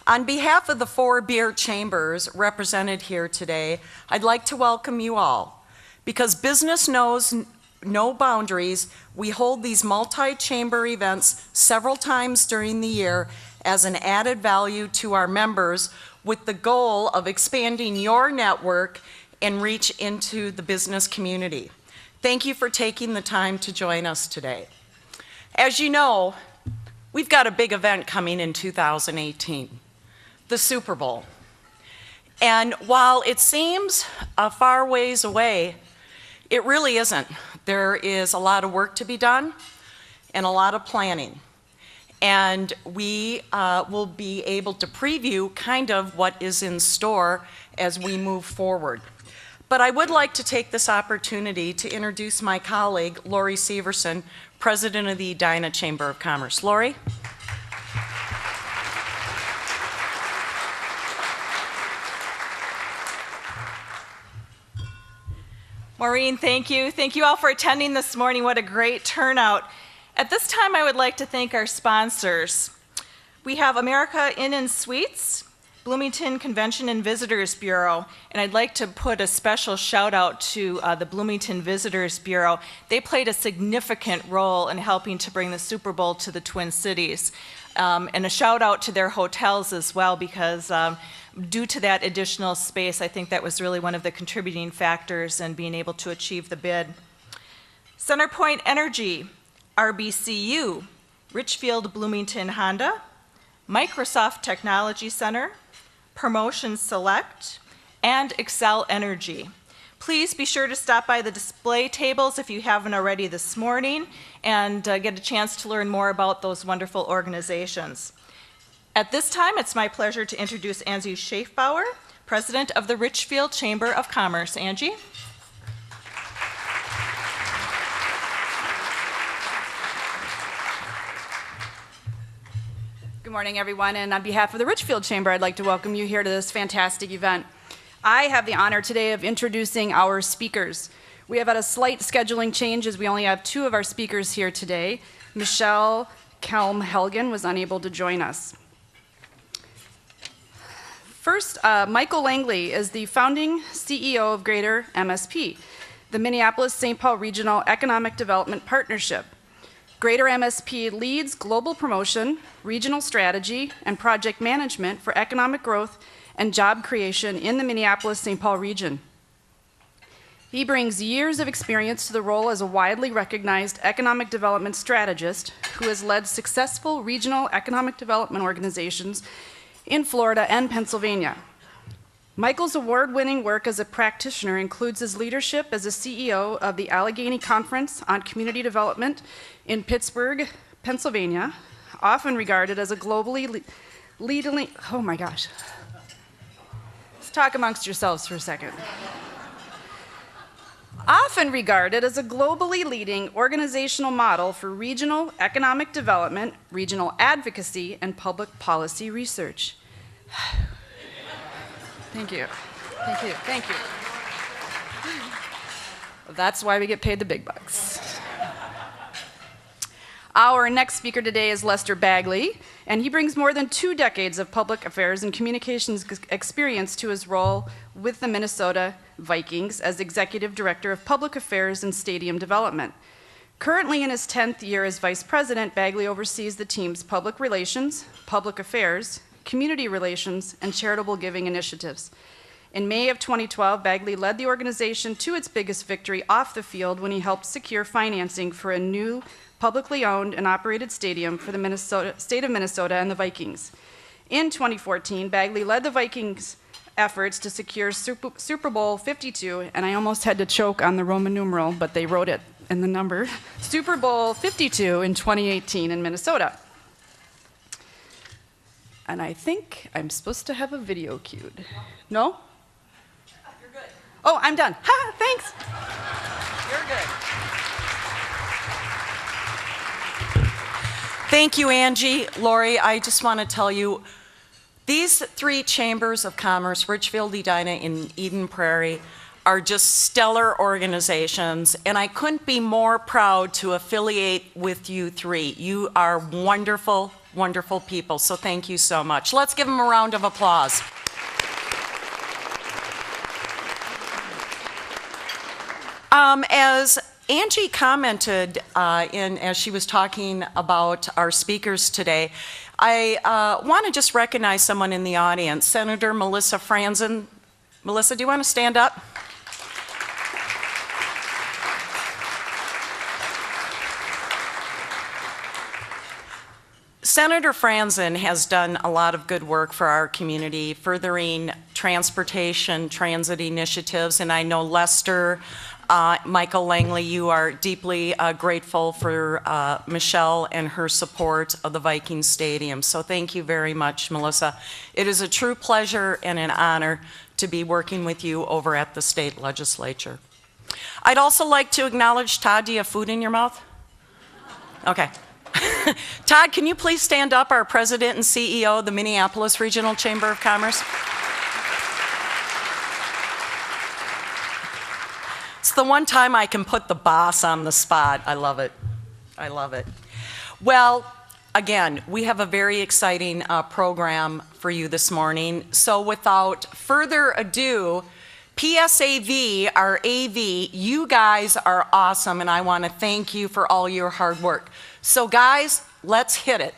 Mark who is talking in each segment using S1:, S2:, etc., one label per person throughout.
S1: On behalf of the 4 B.E.E.R chambers represented here today, I'd like to welcome you all. Because business knows no boundaries, we hold these multi-chamber events several times during the year as an added value to our members with the goal of expanding your network and reach into the business community. Thank you for taking the time to join us today. As you know, we've got a big event coming in 2018, the Super Bowl. And while it seems a far ways away, it really isn't. There is a lot of work to be done and a lot of planning. And we will be able to preview kind of what is in store as we move forward. But I would like to take this opportunity to introduce my colleague, Lori Severson, President of the Edina Chamber of Commerce. Lori?
S2: Maureen, thank you. Thank you all for attending this morning. What a great turnout. At this time, I would like to thank our sponsors. We have America Inn & Suites, Bloomington Convention and Visitors Bureau, and I'd like to put a special shout out to the Bloomington Visitors Bureau. They played a significant role in helping to bring the Super Bowl to the Twin Cities. And a shout out to their hotels as well, because due to that additional space, I think that was really one of the contributing factors in being able to achieve the bid. CenterPoint Energy, RBCU, Richfield Bloomington Honda, Microsoft Technology Center, Promotion Select, and Excel Energy. Please be sure to stop by the display tables if you haven't already this morning and get a chance to learn more about those wonderful organizations. At this time, it's my pleasure to introduce Angie Schaefbauer, President of the Richfield Chamber of Commerce. Angie?
S3: Good morning, everyone, and on behalf of the Richfield Chamber, I'd like to welcome you here to this fantastic event. I have the honor today of introducing our speakers. We have had a slight scheduling change as we only have 2 of our speakers here today. Michele Kelm-Helgen was unable to join us. First, Michael Langley is the founding CEO of Greater MSP, the Minneapolis-Saint Paul Regional Economic Development Partnership. Greater MSP leads global promotion, regional strategy, and project management for economic growth and job creation in the Minneapolis-Saint Paul region. He brings years of experience to the role as a widely recognized economic development strategist who has led successful regional economic development organizations in Florida and Pennsylvania. Michael's award-winning work as a practitioner includes his leadership as a CEO of the Allegheny Conference on Community Development in Pittsburgh, Pennsylvania, often regarded as a globally leading, oh my gosh. Let's talk amongst yourselves for a second. Often regarded as a globally leading organizational model for regional economic development, regional advocacy, and public policy research. Thank you. Thank you. Thank you. That's why we get paid the big bucks. Our next speaker today is Lester Bagley, and he brings more than 2 decades of public affairs and communications experience to his role with the Minnesota Vikings as Executive Director of Public Affairs and Stadium Development. Currently in his 10th year as Vice President, Bagley oversees the team's public relations, public affairs, community relations, and charitable giving initiatives. In May of 2012, Bagley led the organization to its biggest victory off the field when he helped secure financing for a new publicly owned and operated stadium for the state of Minnesota and the Vikings. In 2014, Bagley led the Vikings' efforts to secure Super Bowl 52, and I almost had to choke on the Roman numeral, but they wrote it in the number, Super Bowl 52 in 2018 in Minnesota. And I think I'm supposed to have a video cued. No?
S1: You're good.
S3: Oh, I'm done. Ha, thanks.
S1: You're good. Thank you, Angie. Lori, I just want to tell you, these 3 chambers of commerce, Richfield, Edina, and Eden Prairie, are just stellar organizations, and I couldn't be more proud to affiliate with you three. You are wonderful, wonderful people, so thank you so much. Let's give them a round of applause. As Angie commented as she was talking about our speakers today, I want to just recognize someone in the audience, Senator Melissa Franzen. Melissa, do you want to stand up? Senator Franzen has done a lot of good work for our community, furthering transportation, transit initiatives, and I know Lester, Michael Langley, you are deeply grateful for Michele and her support of the Vikings Stadium. So thank you very much, Melissa. It is a true pleasure and an honor to be working with you over at the state legislature. I'd also like to acknowledge, Todd, do you have food in your mouth? Okay. Todd, can you please stand up, our president and CEO of the Minneapolis Regional Chamber of Commerce? It's the one time I can put the boss on the spot. I love it. I love it. Well, again, we have a very exciting program for you this morning. So without further ado, PSAV, our AV, you guys are awesome, and I want to thank you for all your hard work. So guys, let's hit it.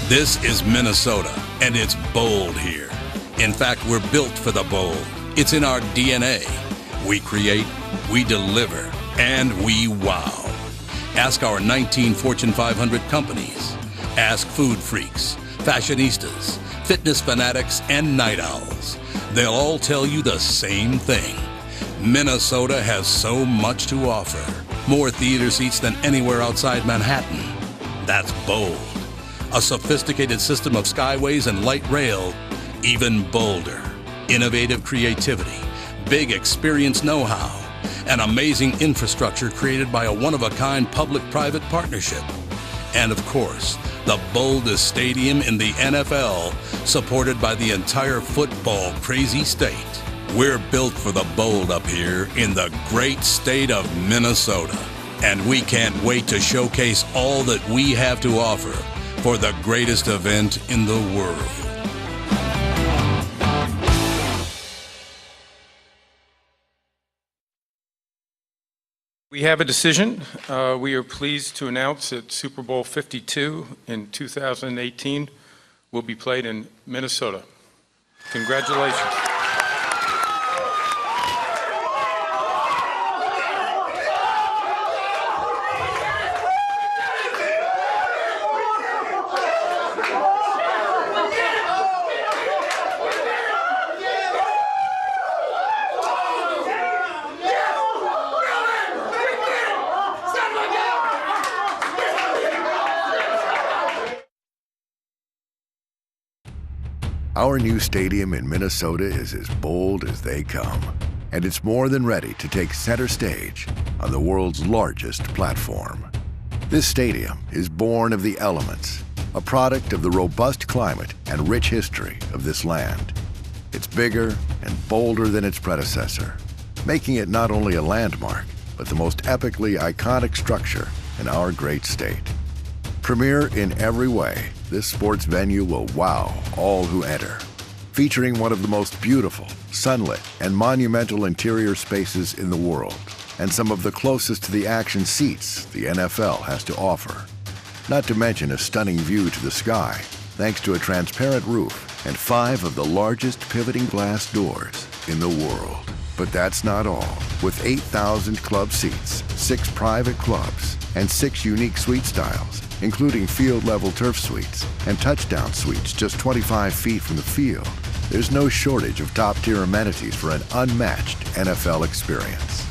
S4: This is Minnesota, and it's bold here. In fact, we're built for the bold. It's in our DNA. We create, we deliver, and we wow. Ask our 19 Fortune 500 companies. Ask food freaks, fashionistas, fitness fanatics, and night owls. They'll all tell you the same thing. Minnesota has so much to offer. More theater seats than anywhere outside Manhattan. That's bold. A sophisticated system of skyways and light rail, even bolder. Innovative creativity, big experience know-how, and amazing infrastructure created by a one-of-a-kind public-private partnership. And of course, the boldest stadium in the NFL, supported by the entire football crazy state. We're built for the bold up here in the great state of Minnesota. And we can't wait to showcase all that we have to offer for the greatest event in the world.
S5: We have a decision. We are pleased to announce that Super Bowl 52 in 2018 will be played in Minnesota. Congratulations.
S6: Our new stadium in Minnesota is as bold as they come, and it's more than ready to take center stage on the world's largest platform. This stadium is born of the elements, a product of the robust climate and rich history of this land. It's bigger and bolder than its predecessor, making it not only a landmark, but the most epically iconic structure in our great state. Premier in every way, this sports venue will wow all who enter, featuring one of the most beautiful, sunlit, and monumental interior spaces in the world, and some of the closest to the action seats the NFL has to offer. Not to mention a stunning view to the sky, thanks to a transparent roof and 5 of the largest pivoting glass doors in the world. But that's not all. With 8,000 club seats, 6 private clubs, and 6 unique suite styles, including field-level turf suites and touchdown suites just 25 feet from the field, there's no shortage of top-tier amenities for an unmatched NFL experience.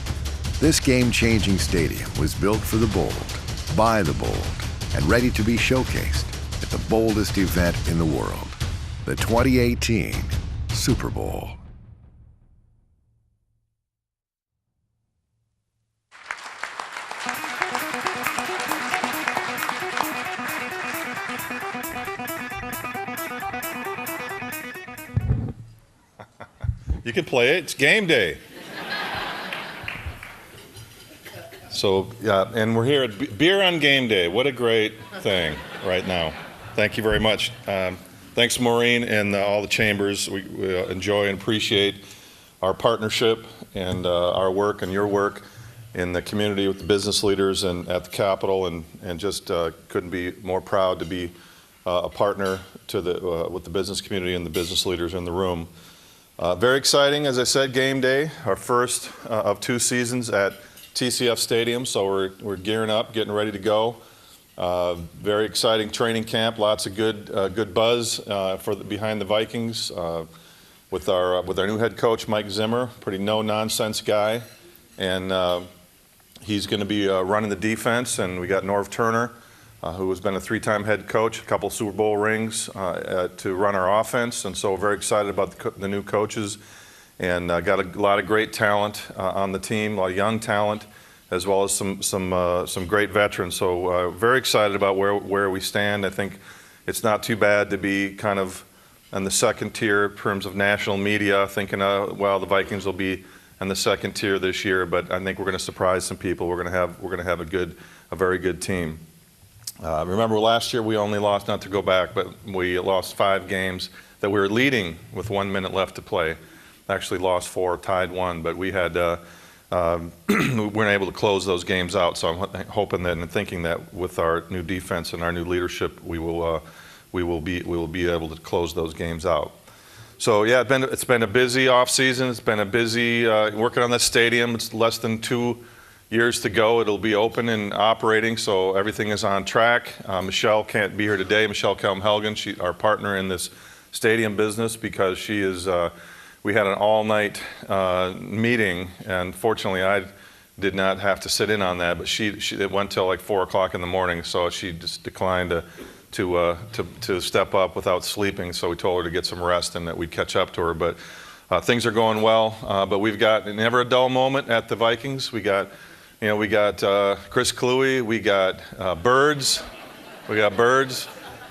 S6: This game-changing stadium was built for the bold, by the bold, and ready to be showcased at the boldest event in the world, the 2018 Super Bowl.
S7: You can play it. It's game day. So, yeah, and we're here at Beer on Game Day. What a great thing right now. Thank you very much. Thanks, Maureen, and all the chambers. We enjoy and appreciate our partnership and our work and your work in the community with the business leaders and at the Capitol, and just couldn't be more proud to be a partner to with the business community and the business leaders in the room. Very exciting, as I said, game day, our first of 2 seasons at TCF Stadium, so we're gearing up, getting ready to go. Very exciting training camp, lots of good buzz behind the Vikings with our new head coach, Mike Zimmer, pretty no-nonsense guy, and he's going to be running the defense, and we got Norv Turner, who has been a 3-time head coach, a couple Super Bowl rings to run our offense, and so we're very excited about the new coaches, and got a lot of great talent on the team, a lot of young talent, as well as some great veterans. So very excited about where we stand. I think it's not too bad to be kind of in the second tier in terms of national media, thinking, well, the Vikings will be in the second tier this year, but I think we're going to surprise some people. We're going to have a very good team. Remember last year we only lost, not to go back, but we lost 5 games that we were leading with 1 minute left to play. Actually lost 4, tied 1, but we had we weren't able to close those games out. So I'm hoping that and thinking that with our new defense and our new leadership, we will be able to close those games out. So yeah, it's been a busy off season. It's been a busy working on that stadium. It's less than 2 years to go. It'll be open and operating, so everything is on track. Michele can't be here today. Michele Kelm-Helgen, she's our partner in this stadium business, because she is. We had an all-night meeting, and fortunately, I did not have to sit in on that. But it went till like 4 o'clock in the morning, so she just declined to step up without sleeping. So we told her to get some rest and that we'd catch up to her. But things are going well. But we've got never a dull moment at the Vikings. We got Chris Kluwe, we got birds,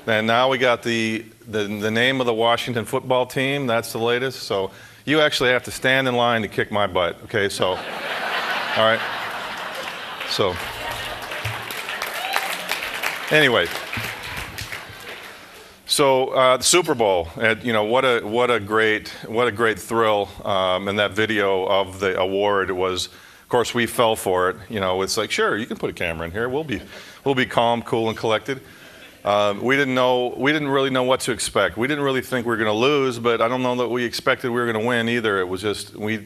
S7: and now we got the name of the Washington football team. That's the latest. So you actually have to stand in line to kick my butt. Okay, so all right. So anyway, so the Super Bowl, what a great thrill, and that video of the award was. Of course, we fell for it. It's like, sure, you can put a camera in here. We'll be calm, cool, and collected. We didn't really know what to expect. We didn't really think we were going to lose, but I don't know that we expected we were going to win either. It was just we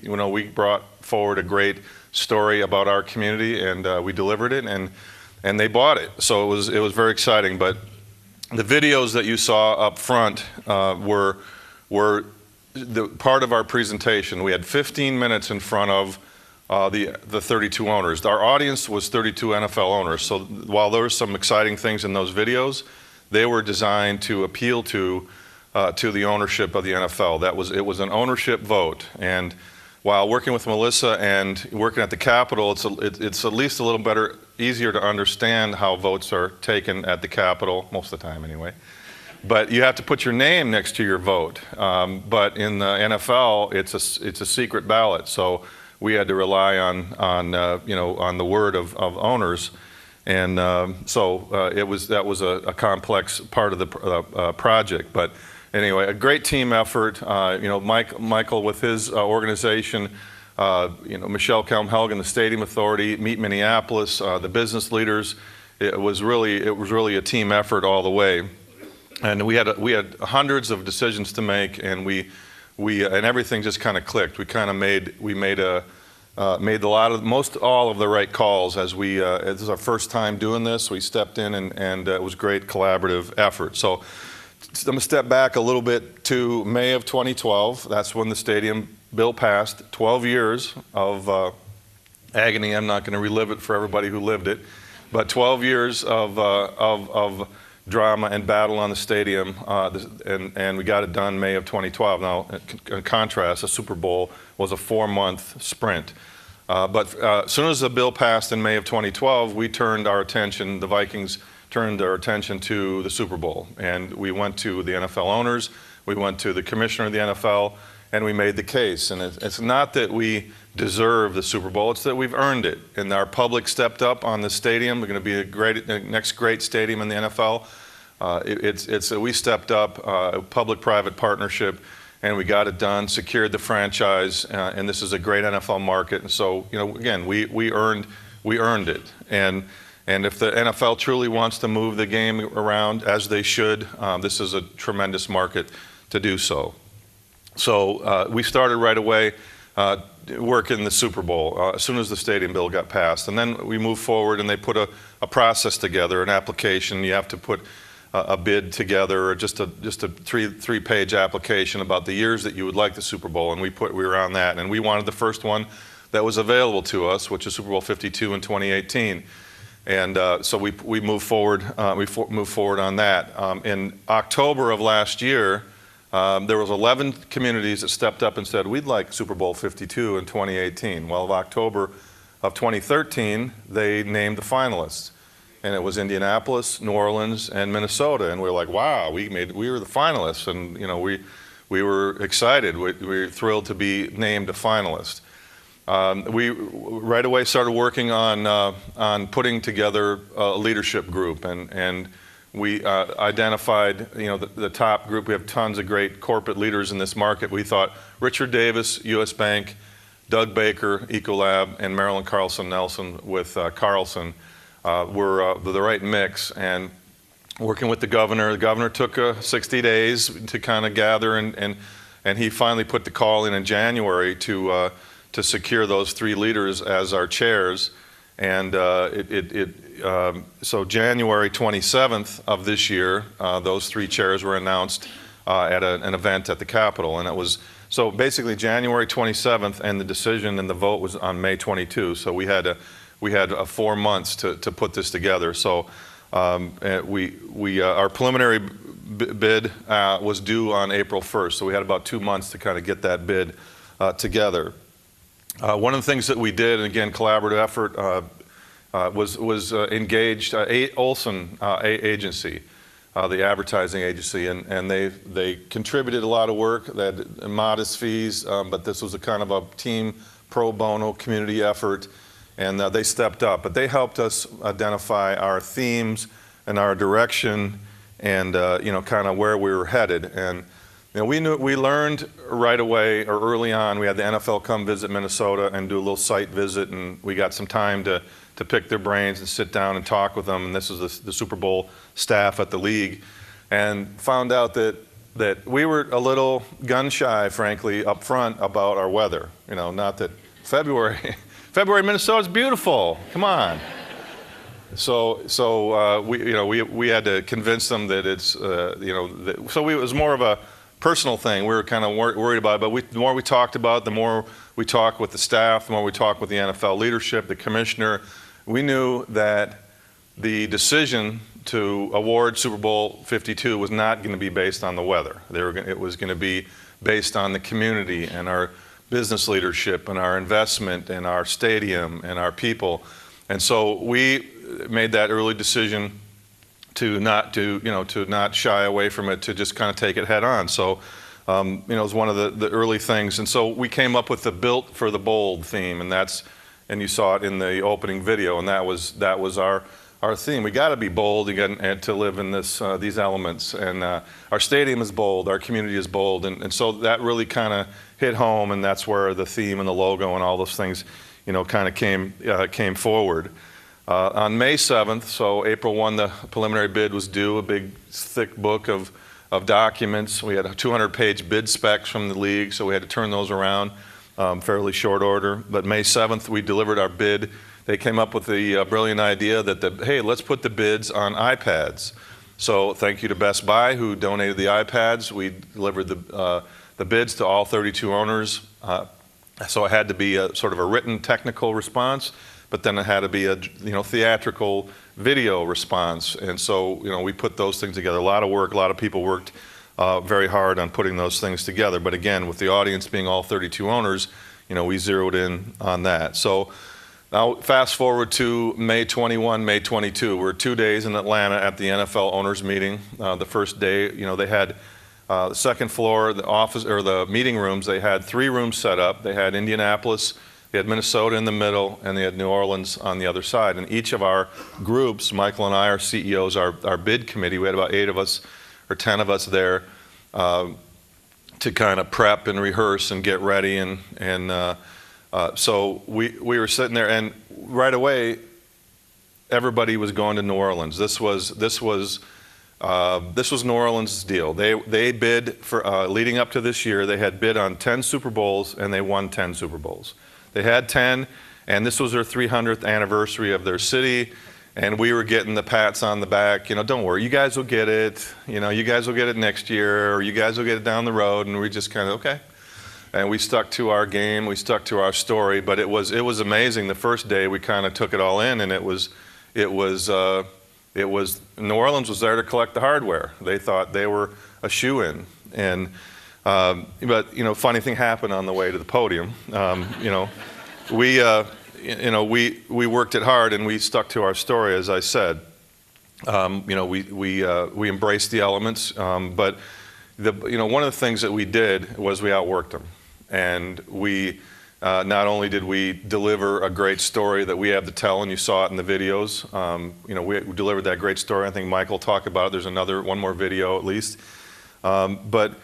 S7: brought forward a great story about our community, and we delivered it, and they bought it. So it was very exciting. But the videos that you saw up front were the part of our presentation. We had 15 minutes in front of the 32 owners. Our audience was 32 NFL owners. So while there were some exciting things in those videos, they were designed to appeal to the ownership of the NFL. It was an ownership vote. And while working with Melissa and working at the Capitol, it's at least a little easier to understand how votes are taken at the Capitol, most of the time anyway. But you have to put your name next to your vote. But in the NFL, it's a secret ballot. So we had to rely on the word of owners, and that was a complex part of the project. But anyway, a great team effort. Michael with his organization, Michele Kelm-Helgen, the Stadium Authority, Meet Minneapolis, the business leaders. It was really a team effort all the way, and we had hundreds of decisions to make, and and everything just kind of clicked. We kind of made most all of the right calls as this is our first time doing this. We stepped in and it was a great collaborative effort. So I'm going to step back a little bit to May of 2012. That's when the stadium bill passed. 12 years of agony. I'm not going to relive it for everybody who lived it. But 12 years of drama and battle on the stadium, and we got it done May of 2012. Now, in contrast, the Super Bowl was a 4-month sprint. But as soon as the bill passed in May of 2012, we turned our attention, the Vikings turned our attention to the Super Bowl. And we went to the NFL owners, we went to the commissioner of the NFL, and we made the case. And it's not that we deserve the Super Bowl, it's that we've earned it. And our public stepped up on the stadium. We're going to be the next great stadium in the NFL. We stepped up, a public-private partnership, and we got it done, secured the franchise, and this is a great NFL market. And so, again, we earned it. And if the NFL truly wants to move the game around, as they should, this is a tremendous market to do so. So we started right away working the Super Bowl as soon as the stadium bill got passed. And then we moved forward, and they put a process together, an application. You have to put a bid together, or just a three-page application about the years that you would like the Super Bowl, and we were on that. And we wanted the first one that was available to us, which is Super Bowl 52 in 2018. And so we moved forward. Moved forward on that. In October of last year, there was 11 communities that stepped up and said, we'd like Super Bowl 52 in 2018. Well, in October of 2013, they named the finalists. And it was Indianapolis, New Orleans, and Minnesota. And we were like, wow, we were the finalists. And we were excited. We were thrilled to be named a finalist. We right away started working on putting together a leadership group, and we identified the top group. We have tons of great corporate leaders in this market. We thought Richard Davis, U.S. Bank, Doug Baker, Ecolab, and Marilyn Carlson Nelson with Carlson were the right mix. And working with the governor took 60 days to kind of gather, and he finally put the call in January to secure those 3 leaders as our chairs. And so January 27th of this year, those 3 chairs were announced at an event at the Capitol. And it was, so basically January 27th, and the decision and the vote was on May 22. So we had 4 months to put this together. So our preliminary bid was due on April 1st. So we had about 2 months to kind of get that bid together. One of the things that we did, and again, collaborative effort, was engaged Olson Agency, the advertising agency, and they contributed a lot of work. They had modest fees, but this was a kind of a team pro bono community effort, and they stepped up. But they helped us identify our themes and our direction, and kind of where we were headed. And we learned right away, or early on, we had the NFL come visit Minnesota and do a little site visit, and we got some time to pick their brains and sit down and talk with them. And this is the Super Bowl staff at the league, and found out that we were a little gun shy, frankly, up front about our weather. Not that February Minnesota's beautiful. Come on. So we had to convince them that it's so it was more of a personal thing. We were kind of worried about it, but the more we talked about it, the more we talked with the staff, the more we talked with the NFL leadership, the commissioner, we knew that the decision to award Super Bowl 52 was not going to be based on the weather. It was going to be based on the community and our business leadership and our investment and our stadium and our people. And so we made that early decision to not shy away from it, to just kind of take it head on. So, it was one of the early things. And so we came up with the Built for the Bold theme, and you saw it in the opening video, and that was our theme. We got to be bold and to live in these elements. And our stadium is bold, our community is bold, and so that really kind of hit home, and that's where the theme and the logo and all those things, kind of came forward. On May 7th, so April 1, the preliminary bid was due, a big, thick book of documents. We had a 200-page bid specs from the league, so we had to turn those around fairly short order. But May 7th, we delivered our bid. They came up with the brilliant idea that, hey, let's put the bids on iPads. So thank you to Best Buy, who donated the iPads. We delivered the bids to all 32 owners. So it had to be sort of a written technical response. but then it had to be a theatrical video response. And so we put those things together. A lot of work, a lot of people worked very hard on putting those things together. But again, with the audience being all 32 owners, we zeroed in on that. So now fast forward to May 21, May 22. We're 2 days in Atlanta at the NFL owners meeting. The first day, they had the second floor, the office or the meeting rooms. They had 3 rooms set up. They had Indianapolis, they had Minnesota in the middle, and they had New Orleans on the other side. And each of our groups, Michael and I, our CEOs, our bid committee, we had about 8 of us or 10 of us there to kind of prep and rehearse and get ready. So we were sitting there, and right away, everybody was going to New Orleans. This was New Orleans' deal. They bid for leading up to this year. They had bid on 10 Super Bowls, and they won 10 Super Bowls. They had 10, and this was their 300th anniversary of their city. And we were getting the pats on the back. Don't worry, you guys will get it. You guys will get it next year, or you guys will get it down the road. And we just kind of okay. And we stuck to our game. We stuck to our story. But it was amazing. The first day we kind of took it all in, and it was New Orleans was there to collect the hardware. They thought they were a shoo-in. And but funny thing happened on the way to the podium. We worked it hard, and we stuck to our story, as I said. We embraced the elements, but one of the things that we did was we outworked them, and we not only did we deliver a great story that we have to tell, and you saw it in the videos. We delivered that great story. I think Michael talked about it. There's one more video at least, but.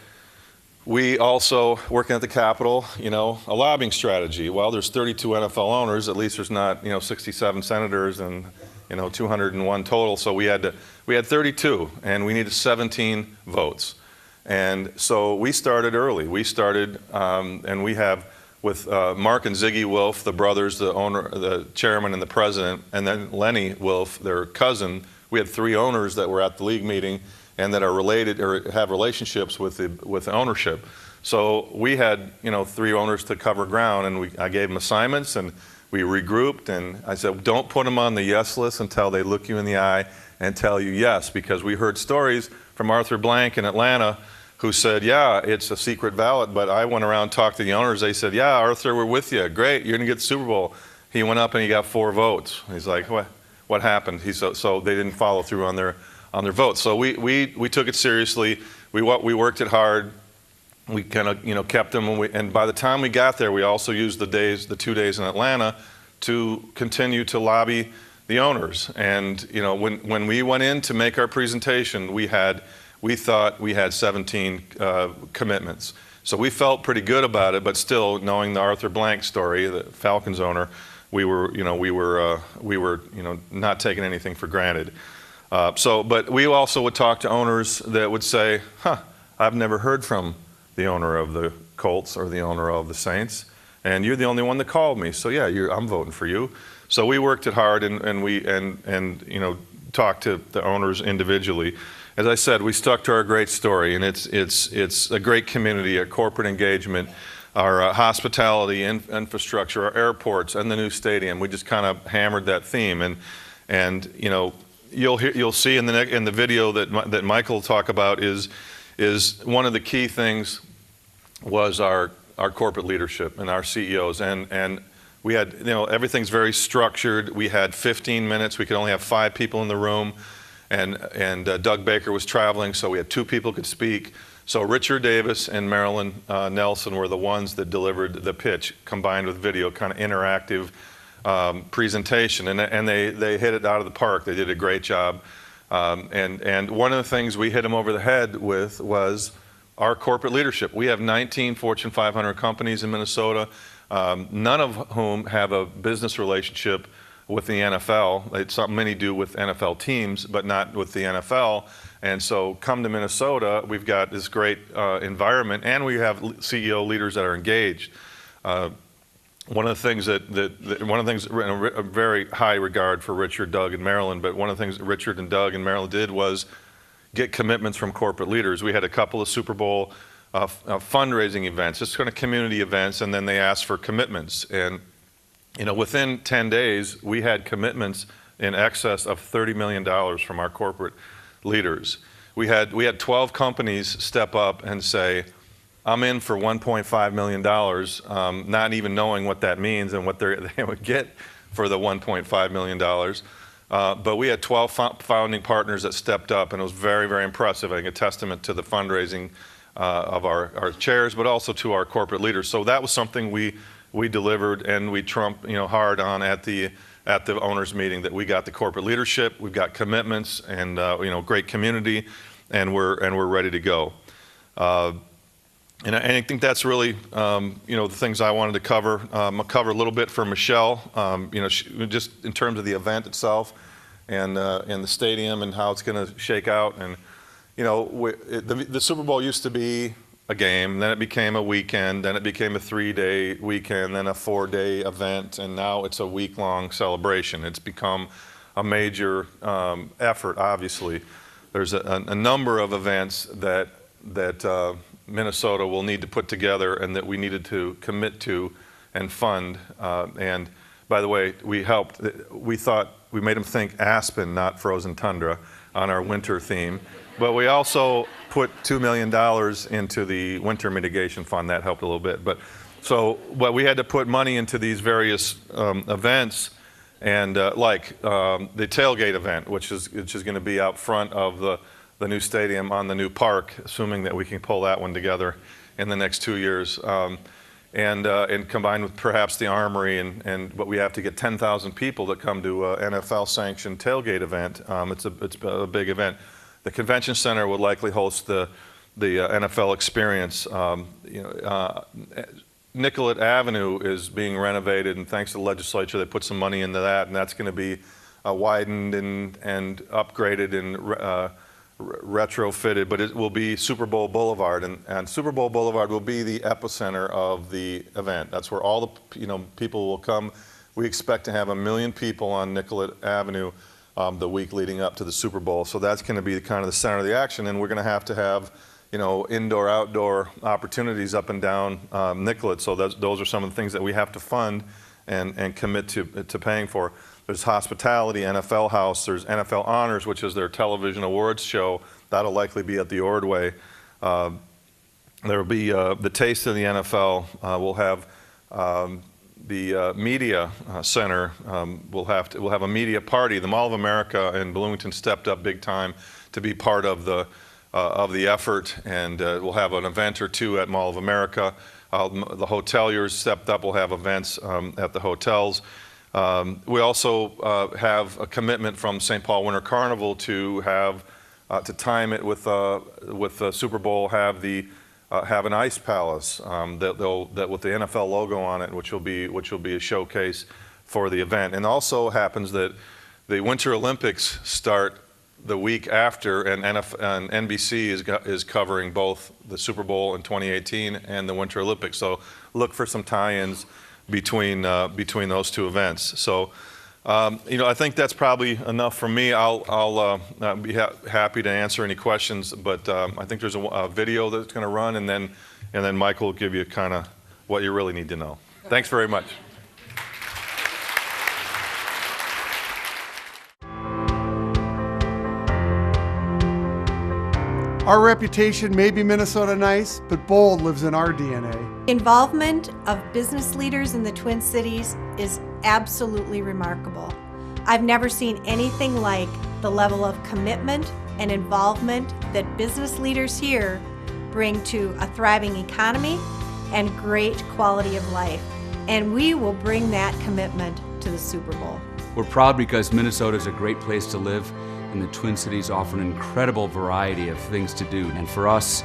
S7: We also, working at the Capitol, a lobbying strategy. Well, there's 32 NFL owners. At least there's not, 67 senators and, 201 total. So we had 32, and we needed 17 votes. And so we started early. We started, and we have with Mark and Ziggy Wilf, the brothers, the owner, the chairman, and the president, and then Lenny Wilf, their cousin. We had 3 owners that were at the league meeting, and that are related or have relationships with the ownership. So we had 3 owners to cover ground, and I gave them assignments, and we regrouped, and I said, don't put them on the yes list until they look you in the eye and tell you yes, because we heard stories from Arthur Blank in Atlanta who said, yeah, it's a secret ballot, but I went around and talked to the owners. They said, yeah, Arthur, we're with you. Great, you're gonna get the Super Bowl. He went up and he got 4 votes. He's like, what happened? So they didn't follow through on their votes. So we took it seriously. We worked it hard. We kind of kept them. And by the time we got there, we also used the 2 days in Atlanta to continue to lobby the owners. And when we went in to make our presentation, we thought we had 17 commitments. So we felt pretty good about it. But still, knowing the Arthur Blank story, the Falcons owner, we were not taking anything for granted. But we also would talk to owners that would say, I've never heard from the owner of the Colts or the owner of the Saints, and you're the only one that called me. So yeah, I'm voting for you. So we worked it hard, and we talked to the owners individually. As I said, we stuck to our great story, and it's a great community, a corporate engagement, our hospitality, infrastructure, our airports, and the new stadium. We just kind of hammered that theme, and you'll see in the video that Michael will talk about is one of the key things was our corporate leadership and our CEOs, and we had everything's very structured. We had 15 minutes. We could only have 5 people in the room, and Doug Baker was traveling, so we had 2 people could speak. So Richard Davis and Marilyn Nelson were the ones that delivered the pitch combined with video, kind of interactive presentation, and they hit it out of the park. They did a great job, and one of the things we hit them over the head with was our corporate leadership. We have 19 Fortune 500 companies in Minnesota, none of whom have a business relationship with the NFL. It's something many do with NFL teams, but not with the NFL. And so come to Minnesota, we've got this great environment, and we have CEO leaders that are engaged. One of the things a very high regard for Richard, Doug, and Marilyn, but one of the things that Richard and Doug and Marilyn did was get commitments from corporate leaders. We had a couple of Super Bowl fundraising events, just kind of community events, and then they asked for commitments. And within 10 days, we had commitments in excess of $30 million from our corporate leaders. We had 12 companies step up and say, I'm in for $1.5 million, not even knowing what that means and what they would get for the $1.5 million. But we had 12 founding partners that stepped up, and it was very, very impressive. I think a testament to the fundraising of our chairs, but also to our corporate leaders. So that was something we delivered, and we trumped hard on at the owners meeting, that we got the corporate leadership, we've got commitments, and great community, and we're ready to go. And I think that's really the things I wanted to cover. I'll cover a little bit for Michele, just in terms of the event itself and the stadium and how it's going to shake out. And the Super Bowl used to be a game, then it became a weekend, then it became a 3-day weekend, then a 4-day event, and now it's a week-long celebration. It's become a major effort, obviously. There's a number of events that Minnesota will need to put together and that we needed to commit to and fund. And by the way, we thought we made them think Aspen, not frozen tundra, on our winter theme. But we also put $2 million into the winter mitigation fund. That helped a little bit. But we had to put money into these various events, and like the tailgate event, which is going to be out front of the new stadium on the new park, assuming that we can pull that one together in the next 2 years, and combined with perhaps the Armory, but we have to get 10,000 people to come to an NFL-sanctioned tailgate event. It's a big event. The convention center would likely host the NFL experience. Nicollet Avenue is being renovated, and thanks to the legislature, they put some money into that, and that's going to be widened and upgraded and retrofitted, but it will be Super Bowl Boulevard, and Super Bowl Boulevard will be the epicenter of the event. That's where all the people will come. We expect to have 1 million people on Nicollet Avenue the week leading up to the Super Bowl. So that's going to be kind of the center of the action, and we're going to have indoor, outdoor opportunities up and down Nicollet. So those are some of the things that we have to fund and commit to paying for. There's hospitality, NFL House, there's NFL Honors, which is their television awards show. That'll likely be at the Ordway. There will be the Taste of the NFL. We'll have the media center. We'll have a media party. The Mall of America in Bloomington stepped up big time to be part of the effort, and we'll have an event or two at Mall of America. The hoteliers stepped up. We'll have events at the hotels. We also have a commitment from St. Paul Winter Carnival to time it with the Super Bowl, have an ice palace that with the NFL logo on it, which will be a showcase for the event. And also happens that the Winter Olympics start the week after, and NBC is covering both the Super Bowl in 2018 and the Winter Olympics. So look for some tie-ins between those two events. So, I think that's probably enough from me. I'll be happy to answer any questions, but I think there's a video that's going to run, and then Michael will give you kind of what you really need to know. Thanks very much.
S8: Our reputation may be Minnesota nice, but bold lives in our DNA.
S9: Involvement of business leaders in the Twin Cities is absolutely remarkable. I've never seen anything like the level of commitment and involvement that business leaders here bring to a thriving economy and great quality of life. And we will bring that commitment to the Super Bowl.
S10: We're proud because Minnesota is a great place to live, and the Twin Cities offer an incredible variety of things to do. And for us,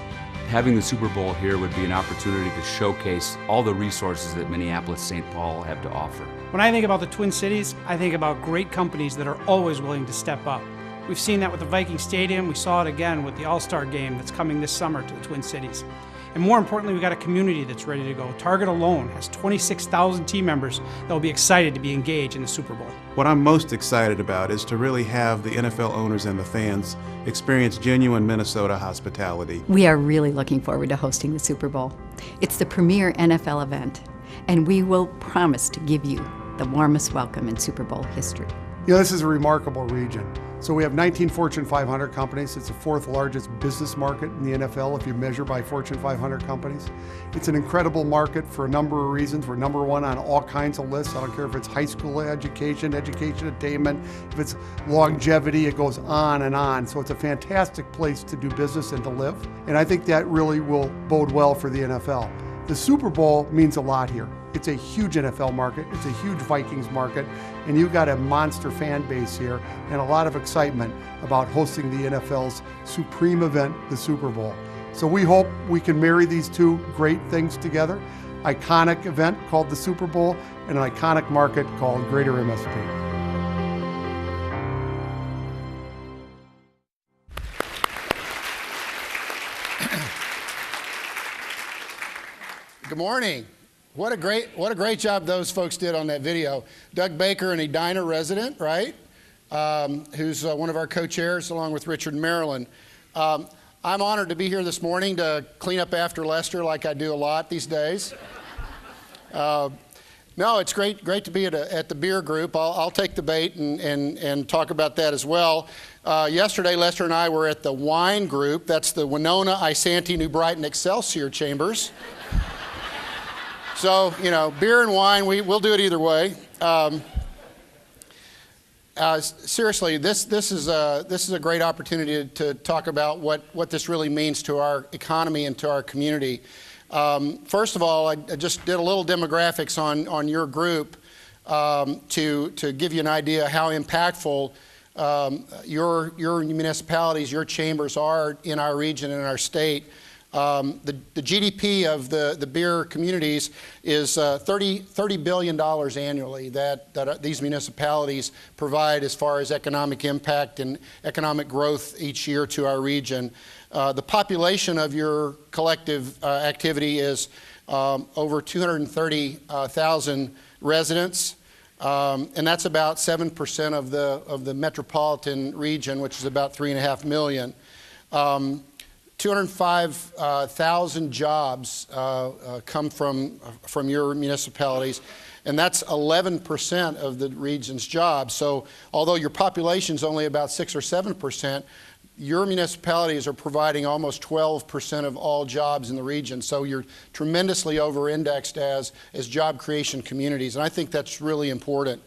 S10: having the Super Bowl here would be an opportunity to showcase all the resources that Minneapolis-Saint Paul have to offer.
S11: When I think about the Twin Cities, I think about great companies that are always willing to step up. We've seen that with the Viking Stadium. We saw it again with the All-Star game that's coming this summer to the Twin Cities. And more importantly, we've got a community that's ready to go. Target alone has 26,000 team members that will be excited to be engaged in the Super Bowl.
S12: What I'm most excited about is to really have the NFL owners and the fans experience genuine Minnesota hospitality.
S13: We are really looking forward to hosting the Super Bowl. It's the premier NFL event, and we will promise to give you the warmest welcome in Super Bowl history.
S8: You know, this is a remarkable region. So we have 19 Fortune 500 companies. It's the fourth largest business market in the NFL if you measure by Fortune 500 companies. It's an incredible market for a number of reasons. We're number one on all kinds of lists. I don't care if it's high school education, education attainment, if it's longevity, it goes on and on. So it's a fantastic place to do business and to live. And I think that really will bode well for the NFL. The Super Bowl means a lot here. It's a huge NFL market, it's a huge Vikings market, and you've got a monster fan base here and a lot of excitement about hosting the NFL's supreme event, the Super Bowl. So we hope we can marry these two great things together. Iconic event called the Super Bowl and an iconic market called Greater MSP.
S14: Good morning. What a great job those folks did on that video. Doug Baker, an Edina resident, right? Who's one of our co-chairs along with Richard and Marilyn. I'm honored to be here this morning to clean up after Lester like I do a lot these days. No, it's great to be at the beer group. I'll take the bait and talk about that as well. Yesterday, Lester and I were at the wine group. That's the Winona, Isanti, New Brighton, Excelsior Chambers. So, you know, beer and wine, we'll do it either way. Seriously, this is a great opportunity to talk about what this really means to our economy and to our community. First of all, I just did a little demographics on your group to give you an idea how impactful your municipalities, your chambers are in our region and in our state. The GDP of the beer communities is $30 billion annually that these municipalities provide as far as economic impact and economic growth each year to our region. The population of your collective activity is over 230,000 residents, and that's about 7% of the metropolitan region, which is about 3.5 million. 205,000 jobs come from your municipalities, and that's 11% of the region's jobs. So although your population is only about 6 or 7%, your municipalities are providing almost 12% of all jobs in the region. So you're tremendously over-indexed as job creation communities, and I think that's really important.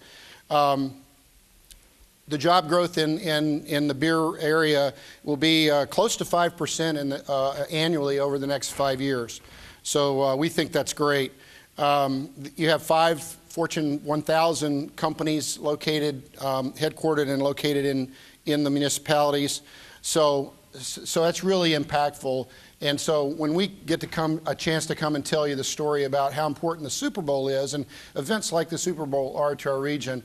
S14: The job growth in the beer area will be close to 5% annually over the next 5 years. So we think that's great. You have 5 Fortune 1000 companies located, headquartered and located in the municipalities. So that's really impactful. And so when we get a chance to come and tell you the story about how important the Super Bowl is, and events like the Super Bowl are to our region,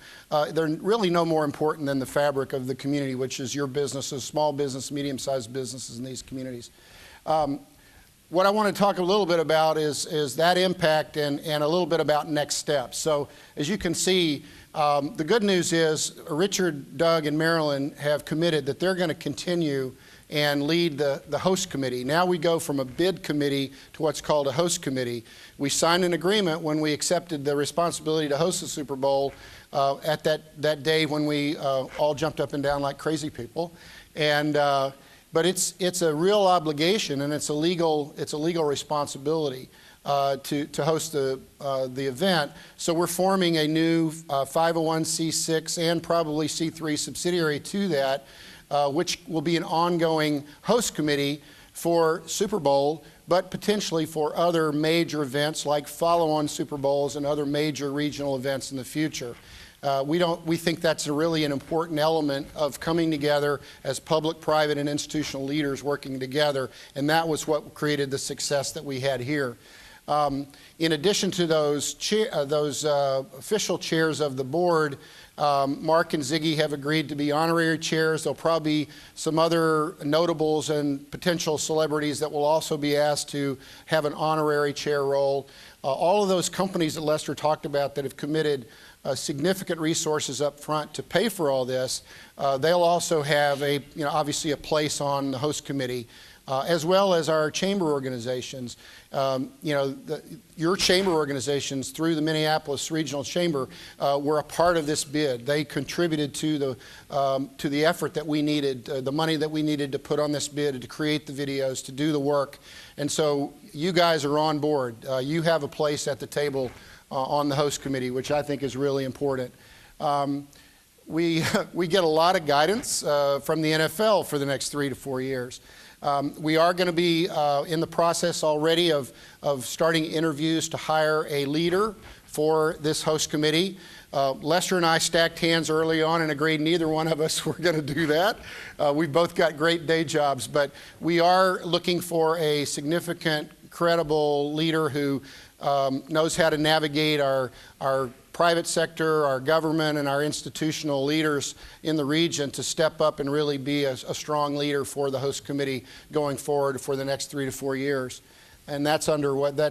S14: they're really no more important than the fabric of the community, which is your businesses, small business, medium-sized businesses in these communities. What I want to talk a little bit about is that impact and a little bit about next steps. So as you can see, the good news is Richard, Doug, and Marilyn have committed that they're going to continue and lead the host committee. Now we go from a bid committee to what's called a host committee. We signed an agreement when we accepted the responsibility to host the Super Bowl at that day when we all jumped up and down like crazy people. But it's a real obligation and it's a legal responsibility to host the event. So we're forming a new 501c6 and probably C3 subsidiary to that, which will be an ongoing host committee for Super Bowl, but potentially for other major events like follow-on Super Bowls and other major regional events in the future. We think that's an important element of coming together as public, private, and institutional leaders working together, and that was what created the success that we had here. In addition to those official chairs of the board, Mark and Ziggy have agreed to be honorary chairs. There'll probably be some other notables and potential celebrities that will also be asked to have an honorary chair role. All of those companies that Lester talked about that have committed significant resources up front to pay for all this, they'll also have obviously a place on the host committee. as well as our chamber organizations. Your chamber organizations through the Minneapolis Regional Chamber were a part of this bid. They contributed to the effort that we needed, the money that we needed to put on this bid, to create the videos, to do the work. And so you guys are on board. You have a place at the table on the host committee, which I think is really important. We get a lot of guidance from the NFL for the next 3 to 4 years. We are going to be in the process already of starting interviews to hire a leader for this host committee. Lester and I stacked hands early on and agreed neither one of us were going to do that. We've both got great day jobs, but we are looking for a significant, credible leader who knows how to navigate our private sector, our government, and our institutional leaders in the region to step up and really be a strong leader for the host committee going forward for the next 3 to 4 years. And that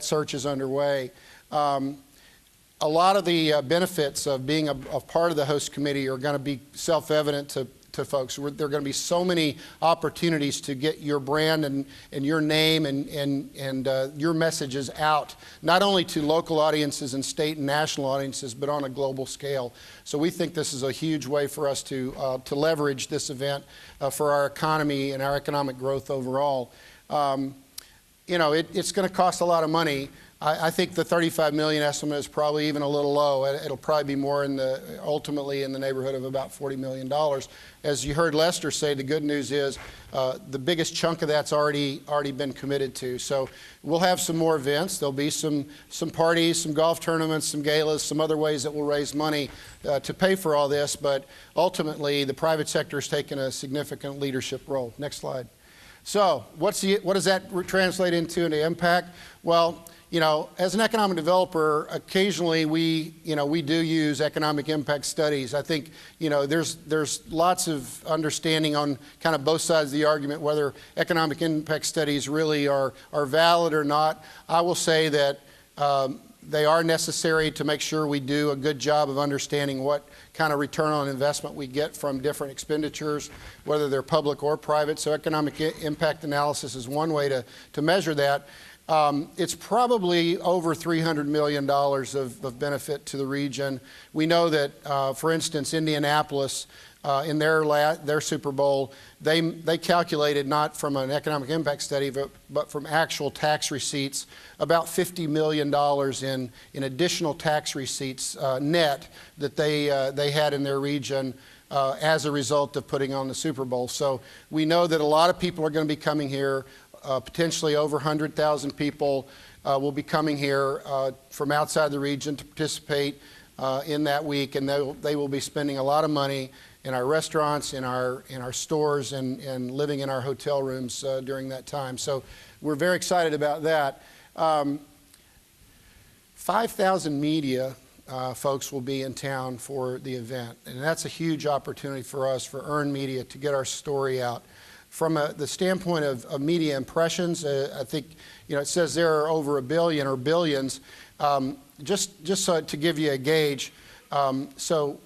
S14: search is underway. A lot of the benefits of being a part of the host committee are going to be self-evident to folks. There are going to be so many opportunities to get your brand and your name and your messages out, not only to local audiences and state and national audiences, but on a global scale. So we think this is a huge way for us to leverage this event for our economy and our economic growth overall. It's going to cost a lot of money. I think the $35 million estimate is probably even a little low. It'll probably be more ultimately in the neighborhood of about $40 million. As you heard Lester say, the good news is the biggest chunk of that's already been committed to. So we'll have some more events. There'll be some parties, some golf tournaments, some galas, some other ways that we'll raise money to pay for all this. But ultimately, the private sector has taken a significant leadership role. Next slide. So what does that translate into impact? Well, as an economic developer, occasionally we do use economic impact studies. I think, there's lots of understanding on kind of both sides of the argument whether economic impact studies really are valid or not. I will say that they are necessary to make sure we do a good job of understanding what kind of return on investment we get from different expenditures, whether they're public or private. So economic impact analysis is one way to measure that. It's probably over $300 million of benefit to the region. We know that, for instance, Indianapolis, in their Super Bowl, they calculated not from an economic impact study, but from actual tax receipts, about $50 million in additional tax receipts net that they had in their region as a result of putting on the Super Bowl. So we know that a lot of people are going to be coming here. Potentially over 100,000 people will be coming here from outside the region to participate in that week, and they will be spending a lot of money in our restaurants, in our stores, and living in our hotel rooms during that time. So we're very excited about that. 5,000 media folks will be in town for the event, and that's a huge opportunity for us, for earned media, to get our story out. From the standpoint of media impressions, I think it says there are over 1 billion or billions. Just so to give you a gauge, so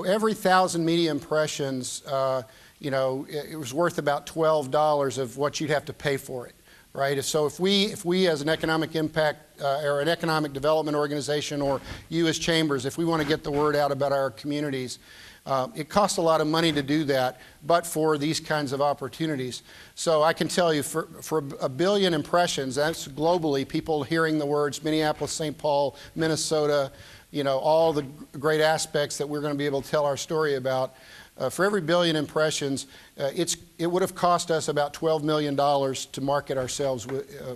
S14: every 1,000 media impressions, it was worth about $12 of what you'd have to pay for it, right? So if we as an economic impact or an economic development organization, or you as chambers, if we want to get the word out about our communities, it costs a lot of money to do that, but for these kinds of opportunities. So I can tell you, for 1 billion impressions, that's globally, people hearing the words Minneapolis-Saint Paul, Minnesota, all the great aspects that we're going to be able to tell our story about. For every 1 billion impressions, it would have cost us about $12 million to market ourselves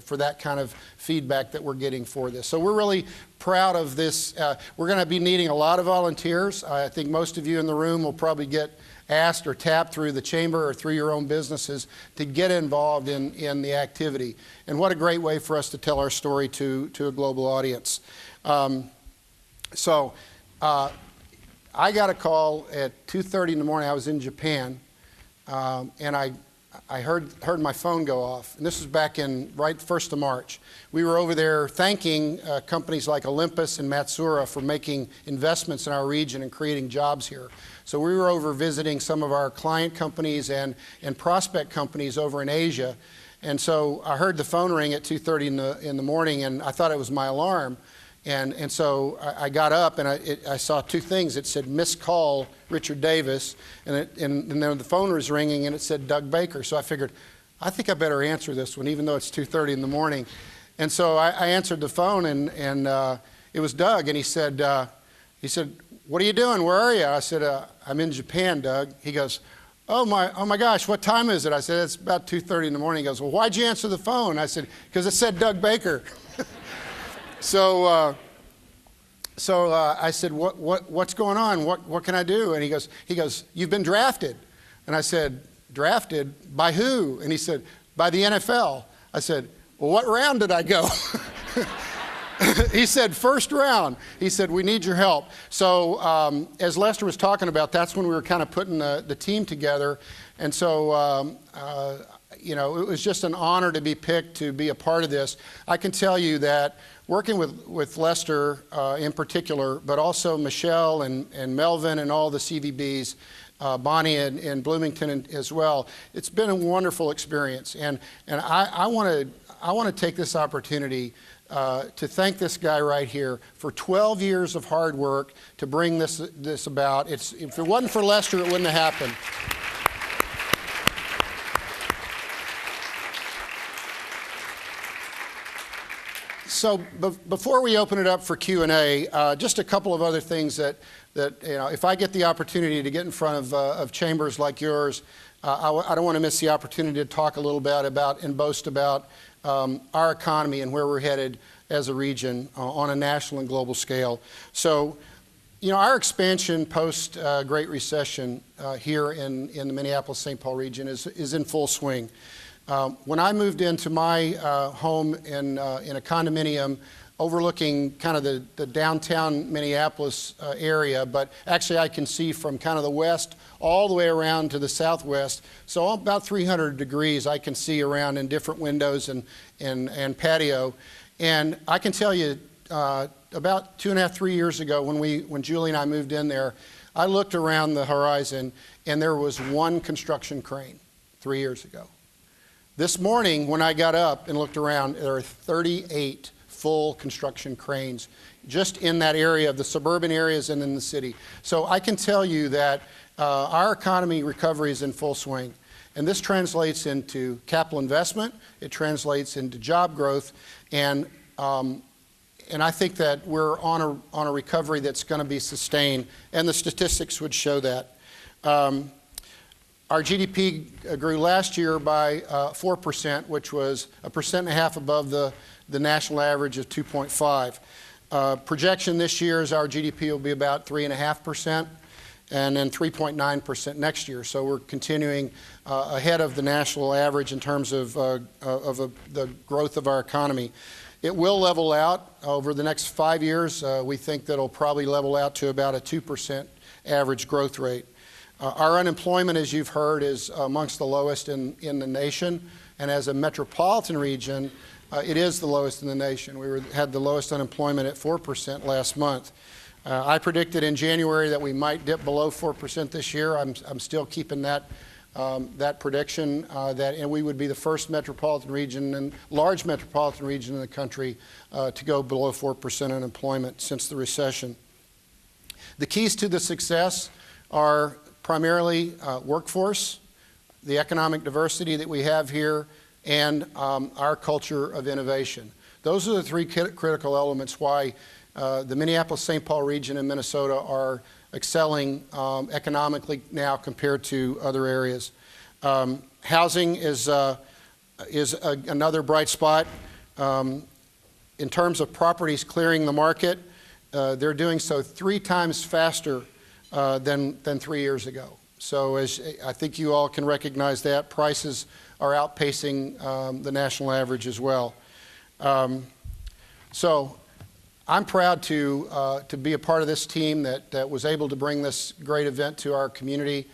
S14: for that kind of feedback that we're getting for this. So we're really proud of this. We're going to be needing a lot of volunteers. I think most of you in the room will probably get asked or tapped through the chamber or through your own businesses to get involved in the activity. And what a great way for us to tell our story to a global audience. I got a call at 2:30 in the morning. I was in Japan, and I heard my phone go off. And this was back in right 1st of March. We were over there thanking companies like Olympus and Matsuura for making investments in our region and creating jobs here. So we were over visiting some of our client companies and prospect companies over in Asia. And so I heard the phone ring at 2:30 in the morning, and I thought it was my alarm. And so I got up, and I saw two things. It said, missed call, Richard Davis, and then the phone was ringing, and it said Doug Baker. So I figured, I think I better answer this one, even though it's 2:30 in the morning. And so I answered the phone, and it was Doug, and he said, what are you doing? Where are you? I said, I'm in Japan, Doug. He goes, oh my gosh, what time is it? I said, it's about 2:30 in the morning. He goes, well, why'd you answer the phone? I said, because it said Doug Baker. So I said, what's going on? What can I do? And he goes, you've been drafted. And I said, drafted? By who? And he said, by the NFL. I said, well, what round did I go? He said, first round. He said, we need your help. So as Lester was talking about, that's when we were kind of putting the team together. And so, it was just an honor to be picked to be a part of this. I can tell you that working with Lester in particular, but also Michele and Melvin and all the CVBs, Bonnie in Bloomington as well, it's been a wonderful experience. And I want to take this opportunity to thank this guy right here for 12 years of hard work to bring this about. If it wasn't for Lester, it wouldn't have happened. So before we open it up for Q&A, just a couple of other things that if I get the opportunity to get in front of chambers like yours, I don't want to miss the opportunity to talk a little bit about and boast about our economy and where we're headed as a region on a national and global scale. So, our expansion post Great Recession here in the Minneapolis-Saint Paul region is in full swing. When I moved into my home in a condominium overlooking kind of the downtown Minneapolis area, but actually I can see from kind of the west all the way around to the southwest. So about 300 degrees I can see around in different windows and patio. And I can tell you about 2.5, 3 years ago when Julie and I moved in there, I looked around the horizon and there was one construction crane 3 years ago. This morning when I got up and looked around, there are 38 full construction cranes just in that area of the suburban areas and in the city. So I can tell you that our economy recovery is in full swing. And this translates into capital investment, it translates into job growth, and I think that we're on a recovery that's going to be sustained, and the statistics would show that. Our GDP grew last year by 4%, which was 1.5% above the national average of 2.5. Projection this year is our GDP will be about 3.5%, and then 3.9% next year. So we're continuing ahead of the national average in terms of the growth of our economy. It will level out over the next 5 years. We think that it'll probably level out to about a 2% average growth rate. Our unemployment, as you've heard, is amongst the lowest in the nation, and as a metropolitan region, it is the lowest in the nation. We had the lowest unemployment at 4% last month. I predicted in January that we might dip below 4% this year. I'm still keeping that prediction, and we would be the first metropolitan region and large metropolitan region in the country to go below 4% unemployment since the recession. The keys to the success are primarily workforce, the economic diversity that we have here, and our culture of innovation. Those are the three critical elements why the Minneapolis-Saint Paul region in Minnesota are excelling economically now compared to other areas. Housing is another bright spot. In terms of properties clearing the market, they're doing so 3 times faster than 3 years ago. So as I think you all can recognize that, prices are outpacing the national average as well. So I'm proud to be a part of this team that was able to bring this great event to our community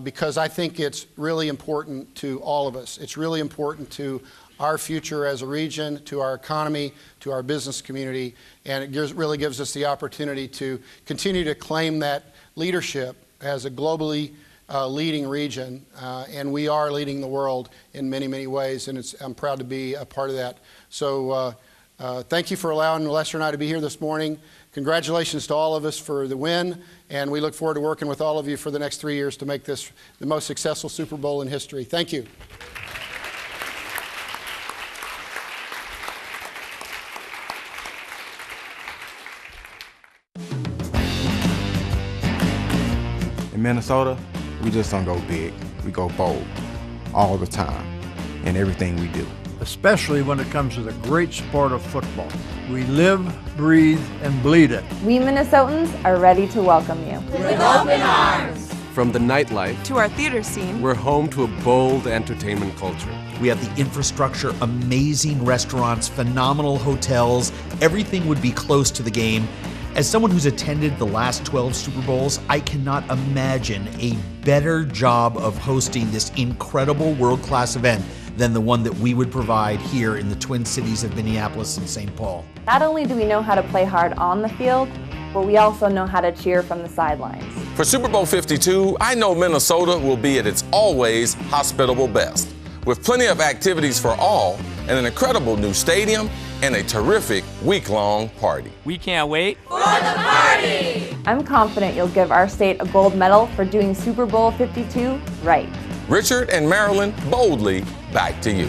S14: because I think it's really important to all of us. It's really important to our future as a region, to our economy, to our business community, and it really gives us the opportunity to continue to claim that leadership as a globally leading region, and we are leading the world in many, many ways, and I'm proud to be a part of that. So thank you for allowing Lester and I to be here this morning. Congratulations to all of us for the win, and we look forward to working with all of you for the next 3 years to make this the most successful Super Bowl in history. Thank you.
S15: In Minnesota, we just don't go big, we go bold all the time in everything we do.
S16: Especially when it comes to the great sport of football. We live, breathe, and bleed it.
S17: We Minnesotans are ready to welcome you.
S18: With open arms.
S19: From the nightlife
S18: to our theater scene,
S19: we're home to a bold entertainment culture.
S20: We have the infrastructure, amazing restaurants, phenomenal hotels. Everything would be close to the game. As someone who's attended the last 12 Super Bowls, I cannot imagine a better job of hosting this incredible world-class event than the one that we would provide here in the Twin Cities of Minneapolis and St. Paul.
S17: Not only do we know how to play hard on the field, but we also know how to cheer from the sidelines.
S21: For Super Bowl 52, I know Minnesota will be at its always hospitable best, with plenty of activities for all and an incredible new stadium and a terrific week-long party.
S22: We can't wait
S18: for the party!
S17: I'm confident you'll give our state a gold medal for doing Super Bowl 52 right.
S21: Richard and Marilyn, boldly back to you.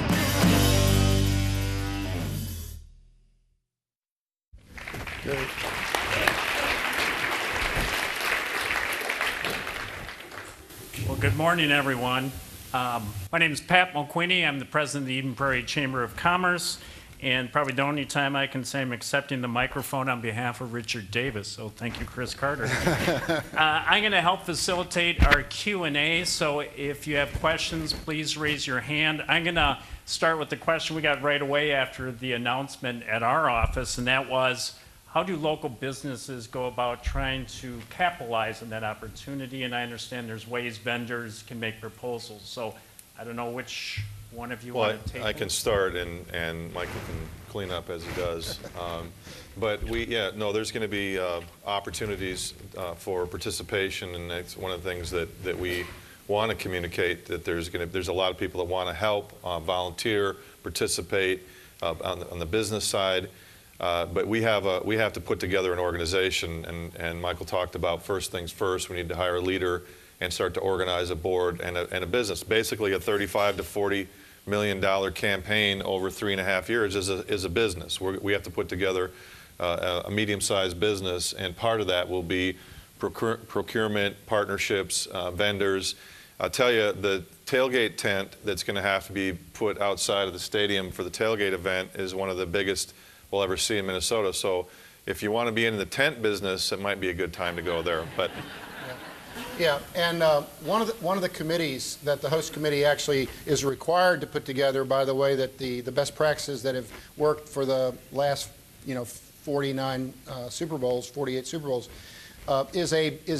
S14: Good.
S23: Well, good morning, everyone. My name is Pat Mulqueeney. I'm the president of the Eden Prairie Chamber of Commerce, and probably the only time I can say I'm accepting the microphone on behalf of Richard Davis, so thank you, Chris Carter. I'm going to help facilitate our Q&A, so if you have questions, please raise your hand. I'm going to start with the question we got right away after the announcement at our office, and that was, how do local businesses go about trying to capitalize on that opportunity? And I understand there's ways vendors can make proposals, so I don't know which one of you want to take
S7: I can start, and Michael can clean up as he does. But there's going to be opportunities for participation, and that's one of the things that we want to communicate, that there's a lot of people that want to help, volunteer, participate on the business side. But we have to put together an organization, and Michael talked about first things first. We need to hire a leader and start to organize a board and a business. Basically, a $35 to $40 million campaign over 3.5 years is a business. We have to put together a medium-sized business, and part of that will be procurement, partnerships, vendors. I'll tell you, the tailgate tent that's going to have to be put outside of the stadium for the tailgate event is one of the biggest we'll ever see in Minnesota. So if you want to be in the tent business, it might be a good time to go there. But
S14: yeah, and one of the committees that the host committee actually is required to put together, by the way, that the best practices that have worked for the last 48 Super Bowls, is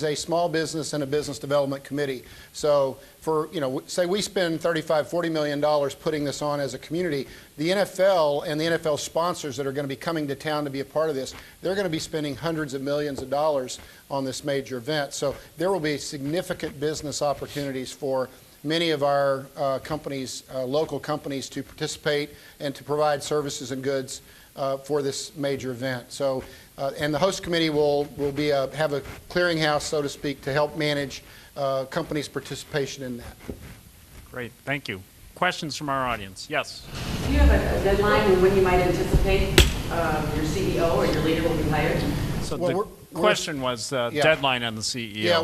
S14: a small business and a business development committee. So for, say we spend $35–40 million putting this on as a community, the NFL and the NFL sponsors that are going to be coming to town to be a part of this, they're going to be spending hundreds of millions of dollars on this major event. So there will be significant business opportunities for many of our companies, local companies, to participate and to provide services and goods for this major event. So, and the host committee will be have a clearinghouse, so to speak, to help manage companies' participation in that.
S23: Great, thank you. Questions from our audience? Yes.
S24: Do you have a deadline on when you might anticipate your CEO or your leader will be hired?
S23: So the question was deadline on the CEO.
S14: Yeah,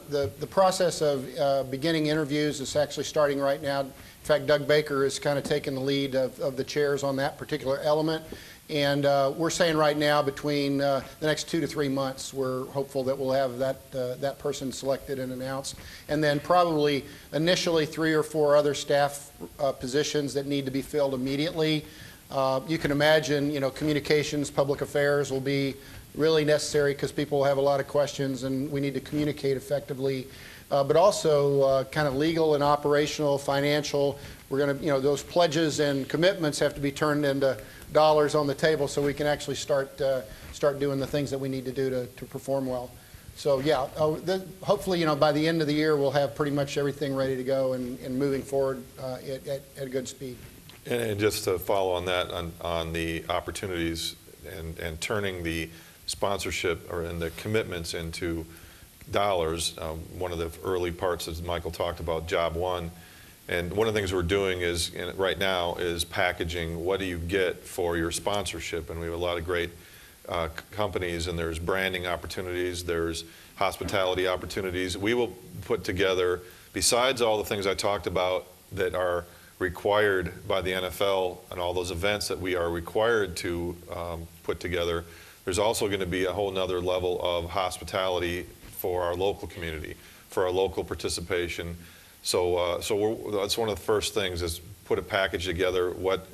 S14: the process of beginning interviews is actually starting right now. In fact, Doug Baker is kind of taking the lead of the chairs on that particular element. And we're saying right now between the next 2 to 3 months, we're hopeful that we'll have that person selected and announced. And then probably initially 3 or 4 other staff positions that need to be filled immediately. You can imagine, communications, public affairs will be really necessary because people will have a lot of questions and we need to communicate effectively. But also kind of legal and operational, financial. We're going to, those pledges and commitments have to be turned into dollars on the table so we can actually start doing the things that we need to do to perform well. So yeah, hopefully, by the end of the year, we'll have pretty much everything ready to go and moving forward at a good speed.
S7: And just to follow on that, on the opportunities and turning the sponsorship and the commitments into dollars, one of the early parts, as Michael talked about, Job 1. And one of the things we're doing is, right now, is packaging what do you get for your sponsorship. And we have a lot of great companies, and there's branding opportunities, there's hospitality opportunities. We will put together, besides all the things I talked about that are required by the NFL and all those events that we are required to put together, there's also going to be a whole nother level of hospitality for our local community, for our local participation. So that's one of the first things, is put a package together. What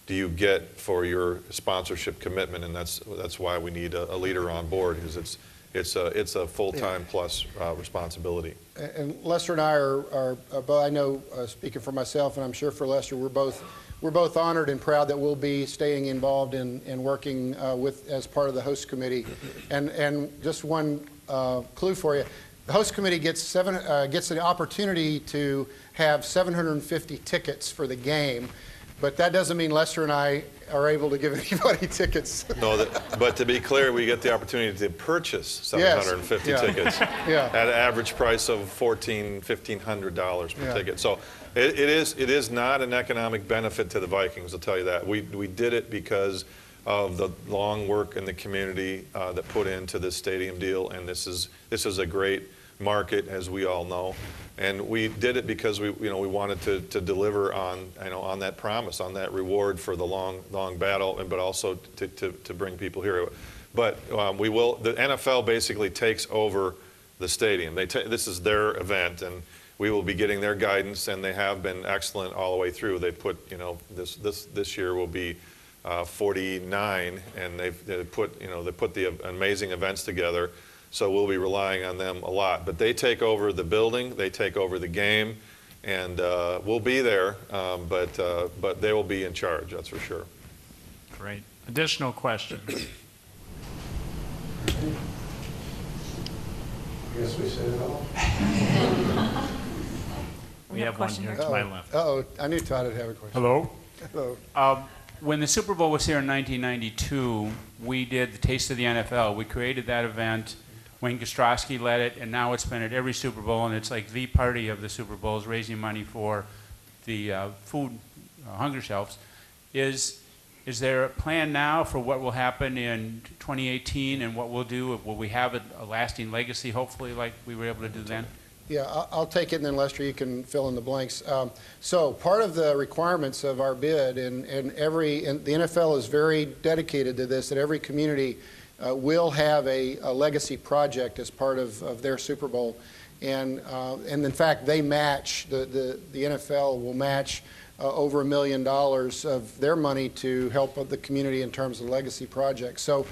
S7: do you get for your sponsorship commitment? And that's why we need a leader on board, because it's a full-time plus responsibility.
S14: And Lester and I are I know, speaking for myself, and I'm sure for Lester, we're both honored and proud that we'll be staying involved in working as part of the host committee. And just one clue for you. The host committee gets an opportunity to have 750 tickets for the game, but that doesn't mean Lester and I are able to give anybody tickets.
S7: No, but to be clear, we get the opportunity to purchase 750 tickets at an average price of $1,500 per ticket. So it is not an economic benefit to the Vikings, I'll tell you that. We did it because of the long work in the community that put into this stadium deal, and this is a great market, as we all know, and we did it because we wanted to deliver on that promise, on that reward for the long battle, but also to bring people here. But we will. The NFL basically takes over the stadium. This is their event, and we will be getting their guidance, and they have been excellent all the way through. They put this year will be 49, and they put the amazing events together. So we'll be relying on them a lot. But they take over the building, they take over the game, and we'll be there, but they will be in charge, that's for sure.
S23: Great. Additional questions?
S8: I guess we said it all.
S23: We have one here to my left.
S14: Uh-oh, I knew Todd would have a question.
S10: Hello?
S14: Hello.
S10: When the Super Bowl was here in 1992, we did the Taste of the NFL. We created that event. Wayne Kostrowski led it, and now it's been at every Super Bowl, and it's like the party of the Super Bowls, raising money for the food hunger shelves. Is there a plan now for what will happen in 2018 and what we'll do? Will we have a lasting legacy, hopefully, like we were able to do then?
S14: Yeah, I'll take it, and then Lester, you can fill in the blanks. So part of the requirements of our bid, and the NFL is very dedicated to this, that every community will have a legacy project as part of their Super Bowl, and in fact they match the NFL will match over $1 million of their money to help the community in terms of legacy projects. So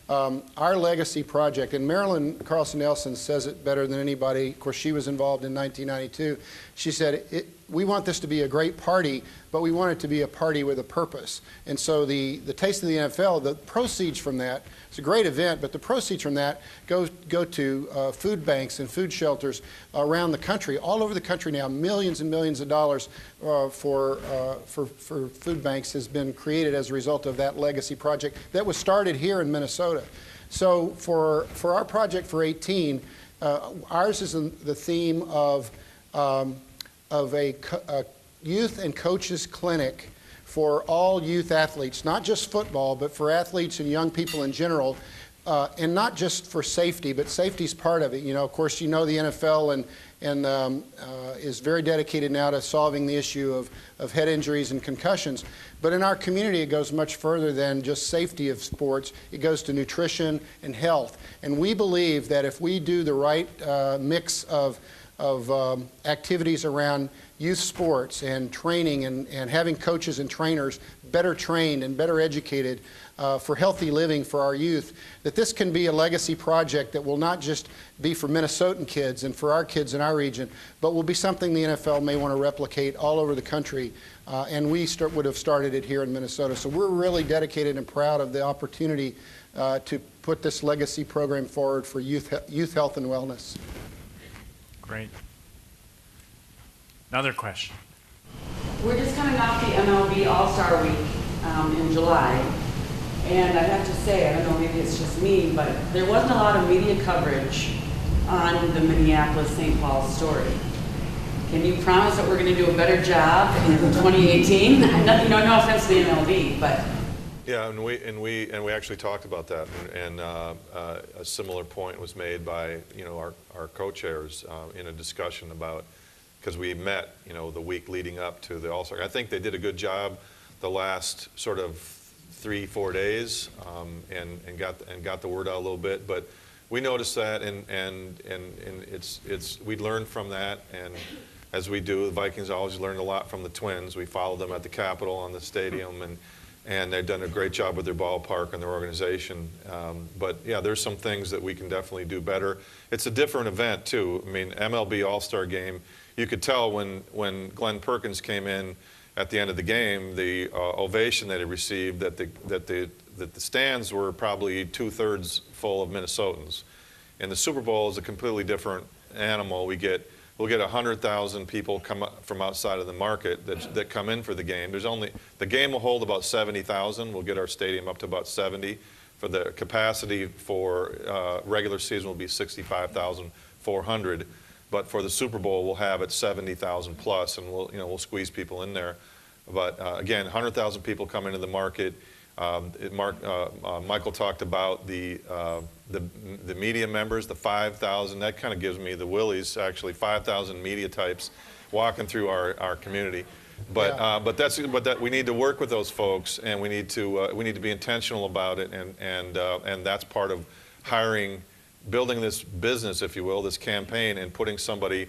S14: our legacy project, and Marilyn Carlson Nelson says it better than anybody. Of course, she was involved in 1992. She said, we want this to be a great party, but we want it to be a party with a purpose. And so the Taste of the NFL, the proceeds from that, it's a great event, but the proceeds from that go to food banks and food shelters around the country, all over the country now. Millions and millions of dollars for food banks has been created as a result of that legacy project that was started here in Minnesota. So for our project for 18, ours is the theme of a youth and coaches clinic for all youth athletes, not just football, but for athletes and young people in general, and not just for safety, but safety is part of it. Of course, the NFL is very dedicated now to solving the issue of head injuries and concussions. But in our community, it goes much further than just safety of sports. It goes to nutrition and health. And we believe that if we do the right mix of activities around youth sports and training and having coaches and trainers better trained and better educated for healthy living for our youth, that this can be a legacy project that will not just be for Minnesotan kids and for our kids in our region, but will be something the NFL may want to replicate all over the country. And we would have started it here in Minnesota. So we're really dedicated and proud of the opportunity to put this legacy program forward for youth health and wellness.
S23: Great. Another question.
S24: We're just coming off the MLB All-Star Week in July, and I have to say, I don't know, maybe it's just me, but there wasn't a lot of media coverage on the Minneapolis-St. Paul story. Can you promise that we're going to do a better job in 2018? No offense to the MLB, but.
S7: Yeah, and we actually talked about that, and a similar point was made by our co-chairs in a discussion about, because we met the week leading up to the All-Star. I think they did a good job the last sort of 3-4 days, and got the word out a little bit, but we noticed that, and we learned from that, and as we do, the Vikings always learned a lot from the Twins. We followed them at the Capitol, on the stadium, and they've done a great job with their ballpark and their organization. But yeah, there's some things that we can definitely do better. It's a different event too. I mean, MLB All-Star Game, you could tell when Glenn Perkins came in at the end of the game, the ovation that he received, that the stands were probably 2/3 full of Minnesotans. And the Super Bowl is a completely different animal. We'll get 100,000 people come up from outside of the market that come in for the game. The game will hold about 70,000. We'll get our stadium up to about 70. For the capacity for regular season will be 65,400. But for the Super Bowl, we'll have it 70,000 plus, and we'll squeeze people in there. But again, 100,000 people come into the market. Michael talked about the media members, the 5,000. That kind of gives me the willies, actually, 5,000 media types walking through our community. But we need to work with those folks, and we need to be intentional about it, and that's part of hiring, building this business, if you will, this campaign, and putting somebody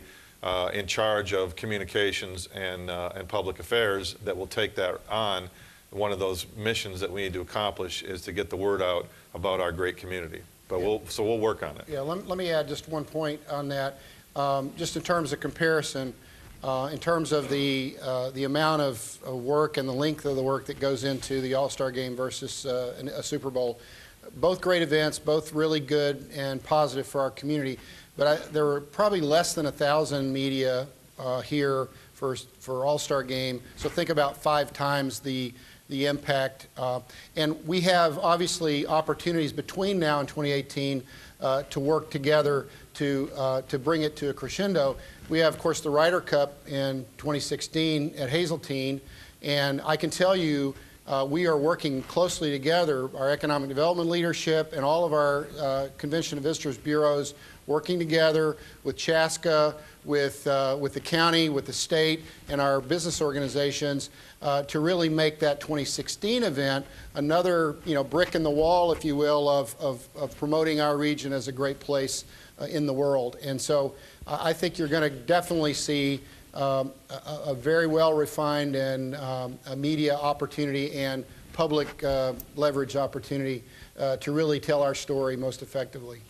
S7: in charge of communications and public affairs that will take that on. One of those missions that we need to accomplish is to get the word out about our great community. But we'll work on it.
S14: Yeah, let me add just one point on that. Just in terms of comparison, in terms of the amount of work and the length of the work that goes into the All-Star Game versus a Super Bowl, both great events, both really good and positive for our community. But there were probably less than 1,000 media here for All-Star Game. So think about 5 times the impact. And we have obviously opportunities between now and 2018 to work together to bring it to a crescendo. We have, of course, the Ryder Cup in 2016 at Hazeltine, and I can tell you we are working closely together, our economic development leadership and all of our Convention and Visitors Bureaus, working together with Chaska, with the county, with the state, and our business organizations to really make that 2016 event another brick in the wall, if you will, of promoting our region as a great place in the world. And so I think you're going to definitely see a very well-refined and a media opportunity and public leverage opportunity to really tell our story most effectively.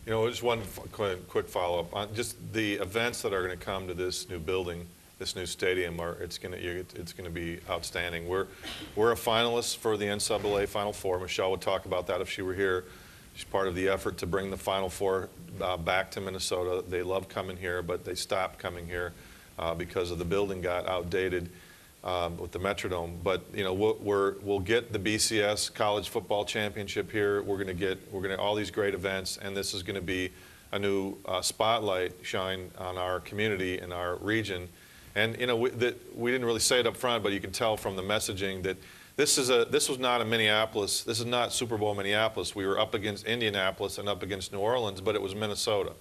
S7: Just one quick follow-up on just the events that are going to come to this new building, this new stadium. It's going to be outstanding. We're a finalist for the NCAA Final Four. Michele would talk about that if she were here. She's part of the effort to bring the Final Four back to Minnesota. They love coming here, but they stopped coming here because of the building got outdated with the Metrodome. But we'll get the BCS College Football Championship here. We're going to all these great events, and this is going to be a new spotlight shine on our community and our region. And we didn't really say it up front, but you can tell from the messaging that this was not a Minneapolis. This is not Super Bowl Minneapolis. We were up against Indianapolis and up against New Orleans, but it was Minnesota.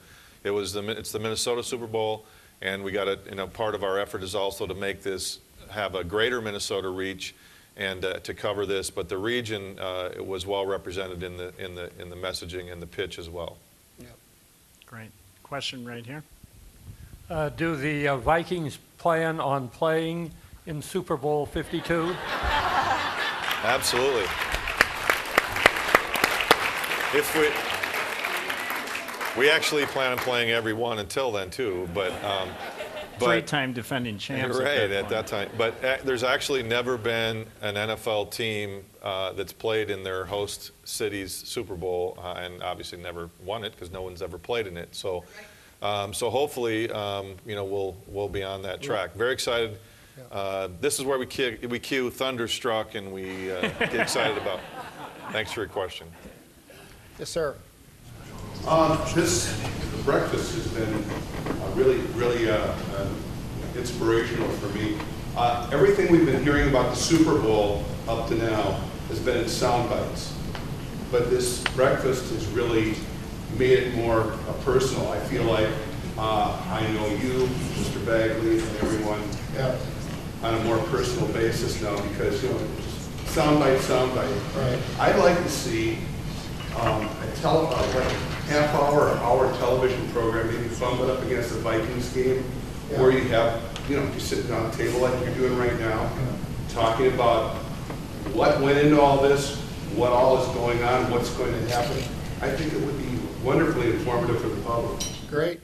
S7: It's the Minnesota Super Bowl, and we got to, part of our effort is also to make this have a greater Minnesota reach and to cover this. But the region it was well represented in the messaging and the pitch as well.
S14: Yep.
S23: Great. Question right here.
S1: Do the Vikings plan on playing in Super Bowl 52?
S7: Absolutely. We actually plan on playing every one until then too, but
S23: three-time defending champs.
S7: Right, at that time. But there's actually never been an NFL team that's played in their host city's Super Bowl, and obviously never won it because no one's ever played in it. So, so hopefully, we'll be on that track. Very excited. This is where we cue Thunderstruck, and we get excited about. Thanks for your question.
S14: Yes, sir.
S2: This breakfast has been really inspirational for me. Everything we've been hearing about the Super Bowl up to now has been in sound bites, but this breakfast has really made it more personal. I feel like I know you, Mr. Bagley, and everyone on a more personal basis now because, sound bite. Right. I'd like to see like half-hour or hour television program, maybe bump it up against the Vikings game, where you have, you're sitting on a table like you're doing right now, talking about what went into all this, what all is going on, what's going to happen. I think it would be wonderfully informative for the public.
S14: Great.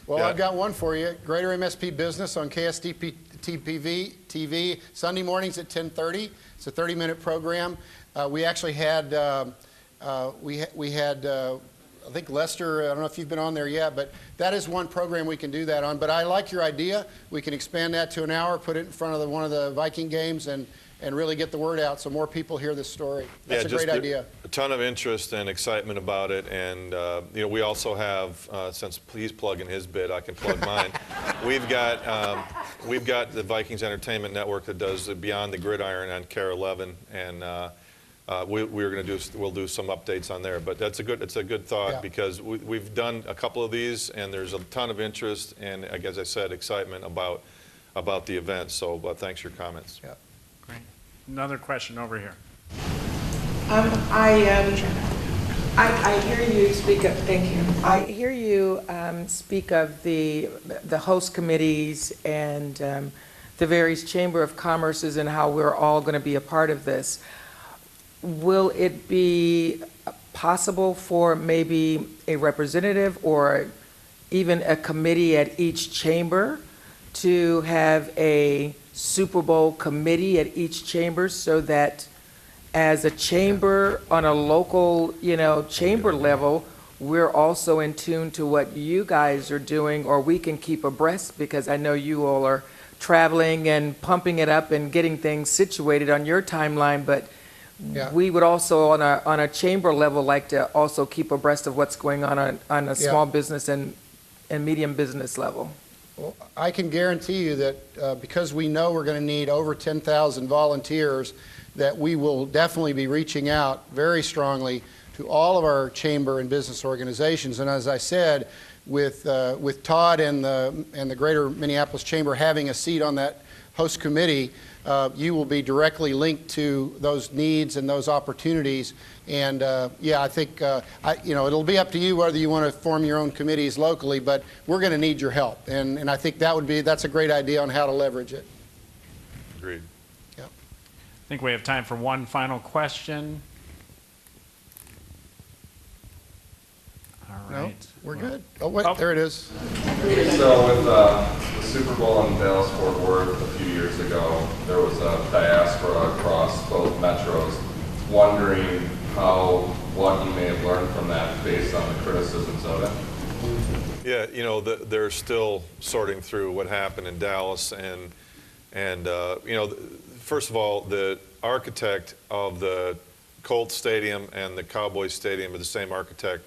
S14: Well, I've got one for you. Greater MSP Business on KSDP TV, Sunday mornings at 10:30. It's a 30-minute program. We actually had, I think Lester, I don't know if you've been on there yet, but that is one program we can do that on. But I like your idea. We can expand that to an hour, put it in front of one of the Viking games, and really get the word out so more people hear this story. That's a great idea.
S7: A ton of interest and excitement about it, and we also have, since he's plugging his bit, I can plug mine. We've got the Vikings Entertainment Network that does the Beyond the Gridiron on KARE 11, and we'll do some updates on there. But it's a good thought because we've done a couple of these, and there's a ton of interest and, as I said, excitement about the event. So, thanks for your comments.
S14: Yeah.
S23: Great. Another question over here.
S3: I hear you speak of. Thank you. I hear you speak of the host committees and the various Chamber of Commerces and how we're all going to be a part of this. Will it be possible for maybe a representative or even a committee at each chamber to have a Super Bowl committee at each chamber so that as a chamber on a local, chamber level, we're also in tune to what you guys are doing, or we can keep abreast, because I know you all are traveling and pumping it up and getting things situated on your timeline, but we would also on a chamber level like to also keep abreast of what's going on a small business and medium business level.
S14: Well, I can guarantee you that because we know we're going to need over 10,000 volunteers, that we will definitely be reaching out very strongly to all of our chamber and business organizations. And as I said, with Todd and the Greater Minneapolis Chamber having a seat on that host committee, you will be directly linked to those needs and those opportunities. And I think it'll be up to you whether you want to form your own committees locally, but we're going to need your help. And I think that's a great idea on how to leverage it.
S7: Agreed.
S14: Yep.
S23: I think we have time for one final question. All right.
S14: No, we're good. Oh, wait, there it is.
S4: So with the Super Bowl in Dallas-Fort Worth a few years ago, there was a diaspora across both metros, wondering what you may have learned from that based on the criticisms of it.
S7: Yeah, they're still sorting through what happened in Dallas, and first of all, the architect of the Colts Stadium and the Cowboys Stadium are the same architect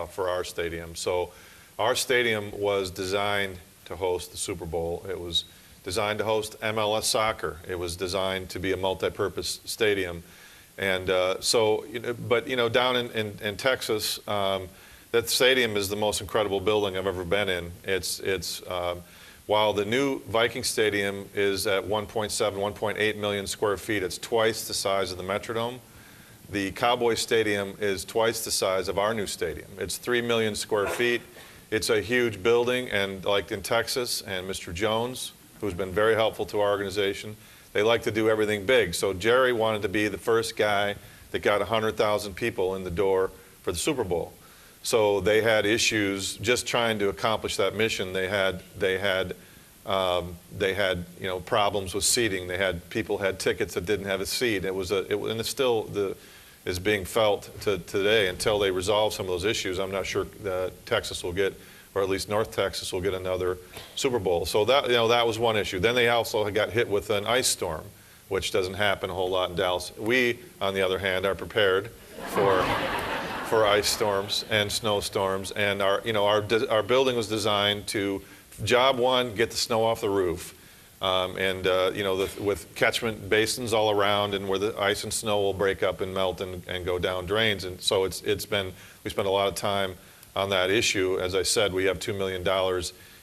S7: for our stadium. So our stadium was designed to host the Super Bowl. It was designed to host MLS soccer. It was designed to be a multi-purpose stadium. And down in Texas, that stadium is the most incredible building I've ever been in. It's while the new Viking Stadium is at 1.8 million square feet, it's twice the size of the Metrodome. The Cowboys Stadium is twice the size of our new stadium. It's 3 million square feet. It's a huge building, and like in Texas, and Mr. Jones, who's been very helpful to our organization, they like to do everything big. So Jerry wanted to be the first guy that got 100,000 people in the door for the Super Bowl. So they had issues just trying to accomplish that mission. They had They had, problems with seating. People had tickets that didn't have a seat. And it's still is being felt today until they resolve some of those issues. I'm not sure that Texas will get, or at least North Texas will get another Super Bowl. So that was one issue. Then they also got hit with an ice storm, which doesn't happen a whole lot in Dallas. We, on the other hand, are prepared for ice storms and snowstorms. And our building was designed to, job one, get the snow off the roof. With catchment basins all around, and where the ice and snow will break up and melt and go down drains. And so we spent a lot of time on that issue. As I said, we have $2 million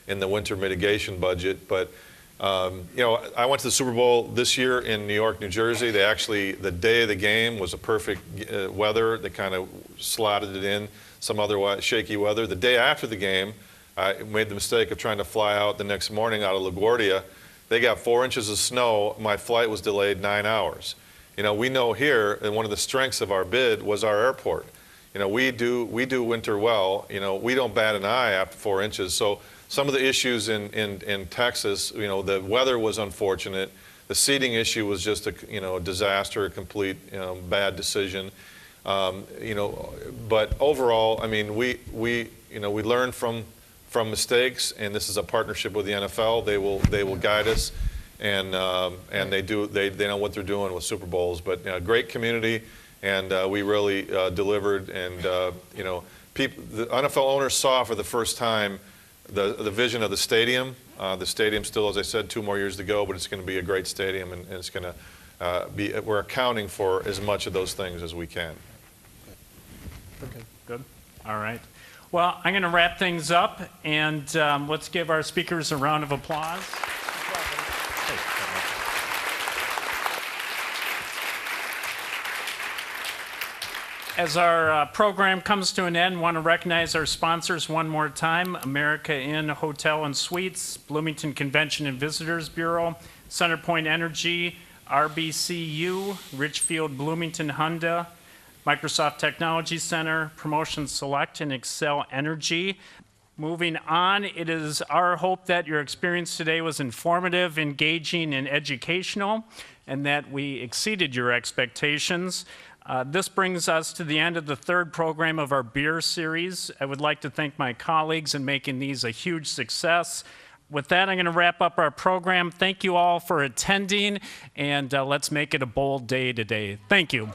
S7: in the winter mitigation budget. But I went to the Super Bowl this year in New York, New Jersey. The day of the game was a perfect weather. They kind of slotted it in some other shaky weather. The day after the game, I made the mistake of trying to fly out the next morning out of LaGuardia. They got 4 inches of snow. My flight was delayed 9 hours. We know here, and one of the strengths of our bid was our airport. We do winter well. We don't bat an eye after 4 inches. So some of the issues in Texas, the weather was unfortunate. The seating issue was just a disaster, a complete bad decision. But overall, I mean, we learn from mistakes, and this is a partnership with the NFL. They will guide us, and they know what they're doing with Super Bowls. But great community, and we really delivered. And the NFL owners saw for the first time the vision of the stadium. The stadium still, as I said, 2 more years to go, but it's going to be a great stadium, and it's going to be. We're accounting for as much of those things as we can.
S23: Okay, good. All right. Well, I'm going to wrap things up, and let's give our speakers a round of applause. As our program comes to an end, I want to recognize our sponsors one more time: America Inn Hotel and Suites, Bloomington Convention and Visitors Bureau, CenterPoint Energy, RBCU, Richfield Bloomington Honda, Microsoft Technology Center, Promotion Select, and Excel Energy. Moving on, it is our hope that your experience today was informative, engaging, and educational, and that we exceeded your expectations. This brings us to the end of the 3rd program of our B.E.E.R series. I would like to thank my colleagues in making these a huge success. With that, I'm going to wrap up our program. Thank you all for attending, and let's make it a bold day today. Thank you.